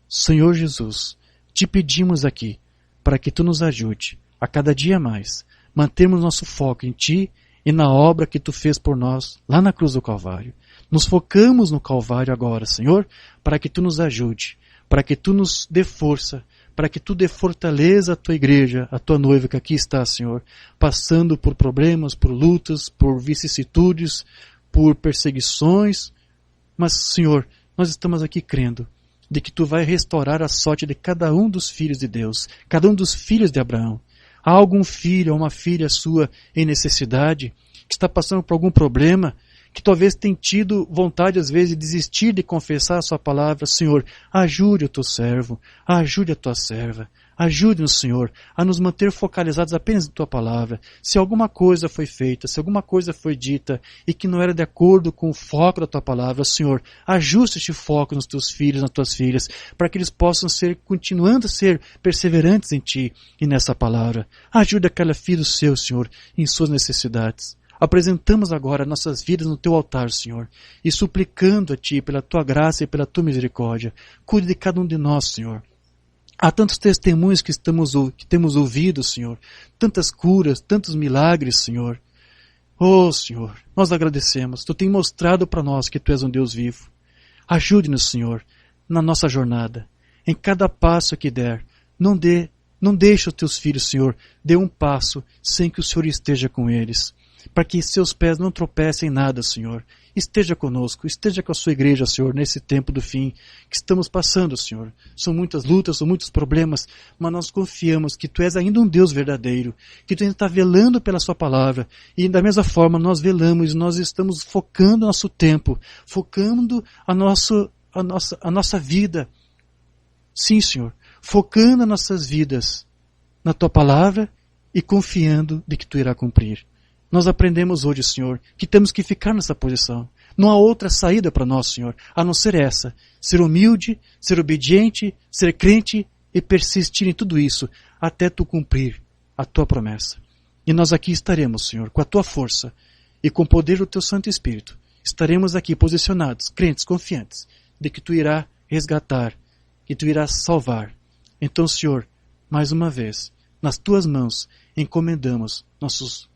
Senhor Jesus, Te pedimos aqui, para que Tu nos ajude, a cada dia mais, mantermos nosso foco em Ti e na obra que Tu fez por nós, lá na cruz do Calvário. Nos focamos no Calvário agora, Senhor, para que Tu nos ajude, para que Tu nos dê força, para que Tu dê fortaleza à Tua igreja, à Tua noiva que aqui está, Senhor, passando por problemas, por lutas, por vicissitudes, por perseguições. Mas, Senhor, nós estamos aqui crendo de que Tu vai restaurar a sorte de cada um dos filhos de Deus, cada um dos filhos de Abraão. Há algum filho ou uma filha sua em necessidade, que está passando por algum problema, que talvez tenha tido vontade às vezes de desistir de confessar a sua palavra. Senhor, ajude o teu servo, ajude a tua serva, ajude-nos, Senhor, a nos manter focalizados apenas na tua palavra. Se alguma coisa foi feita, se alguma coisa foi dita e que não era de acordo com o foco da tua palavra, Senhor, ajuste este foco nos teus filhos, nas tuas filhas, para que eles possam continuando a ser perseverantes em ti e nessa palavra. Ajude aquela filha seu, Senhor, em suas necessidades. Apresentamos agora nossas vidas no Teu altar, Senhor, e suplicando a Ti pela Tua graça e pela Tua misericórdia. Cuide de cada um de nós, Senhor. Há tantos testemunhos que temos ouvido, Senhor, tantas curas, tantos milagres, Senhor. Oh, Senhor, nós agradecemos. Tu tem mostrado para nós que Tu és um Deus vivo. Ajude-nos, Senhor, na nossa jornada. Em cada passo que der, não deixe os Teus filhos, Senhor, dê um passo sem que o Senhor esteja com eles, para que seus pés não tropecem em nada, Senhor, esteja conosco, esteja com a sua igreja, Senhor, nesse tempo do fim que estamos passando, Senhor. São muitas lutas, são muitos problemas, mas nós confiamos que Tu és ainda um Deus verdadeiro, que Tu ainda está velando pela Sua palavra, e da mesma forma nós velamos, nós estamos focando nosso tempo, focando a nossa vida. Sim, Senhor, focando as nossas vidas na Tua palavra e confiando de que Tu irá cumprir. Nós aprendemos hoje, Senhor, que temos que ficar nessa posição. Não há outra saída para nós, Senhor, a não ser essa. Ser humilde, ser obediente, ser crente e persistir em tudo isso até Tu cumprir a Tua promessa. E nós aqui estaremos, Senhor, com a Tua força e com o poder do Teu Santo Espírito. Estaremos aqui posicionados, crentes, confiantes, de que Tu irá resgatar, que Tu irás salvar. Então, Senhor, mais uma vez, nas Tuas mãos encomendamos nossas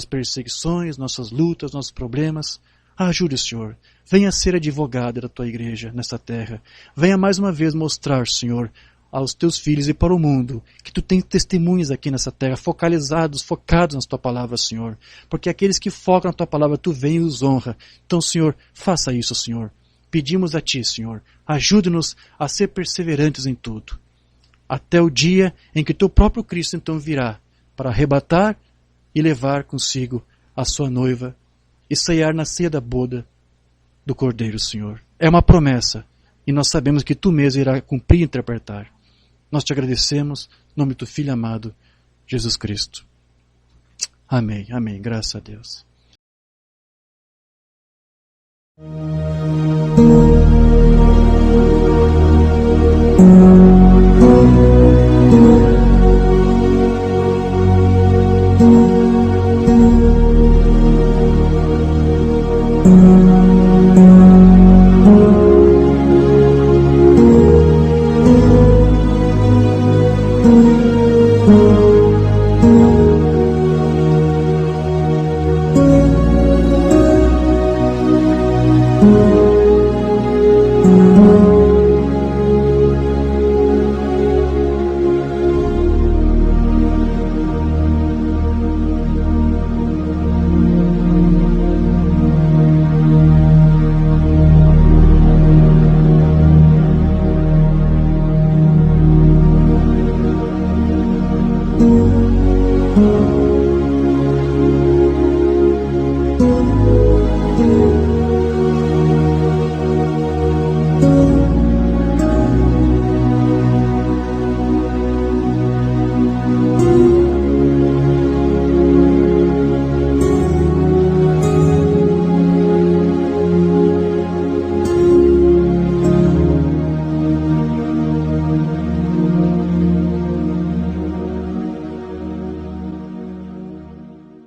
perseguições, nossas lutas, nossos problemas. Ajude, Senhor. Venha ser advogada da Tua igreja nesta terra. Venha mais uma vez mostrar, Senhor, aos Teus filhos e para o mundo que Tu tens testemunhas aqui nessa terra, focados na Tua palavra, Senhor. Porque aqueles que focam na Tua palavra, Tu vem e os honra. Então, Senhor, faça isso, Senhor. Pedimos a Ti, Senhor. Ajude-nos a ser perseverantes em tudo. Até o dia em que Teu próprio Cristo então virá para arrebatar e levar consigo a sua noiva e ceiar na ceia da boda do Cordeiro, Senhor. É uma promessa e nós sabemos que Tu mesmo irá cumprir e interpretar. Nós Te agradecemos em nome do Teu Filho amado, Jesus Cristo. Amém, amém. Graças a Deus.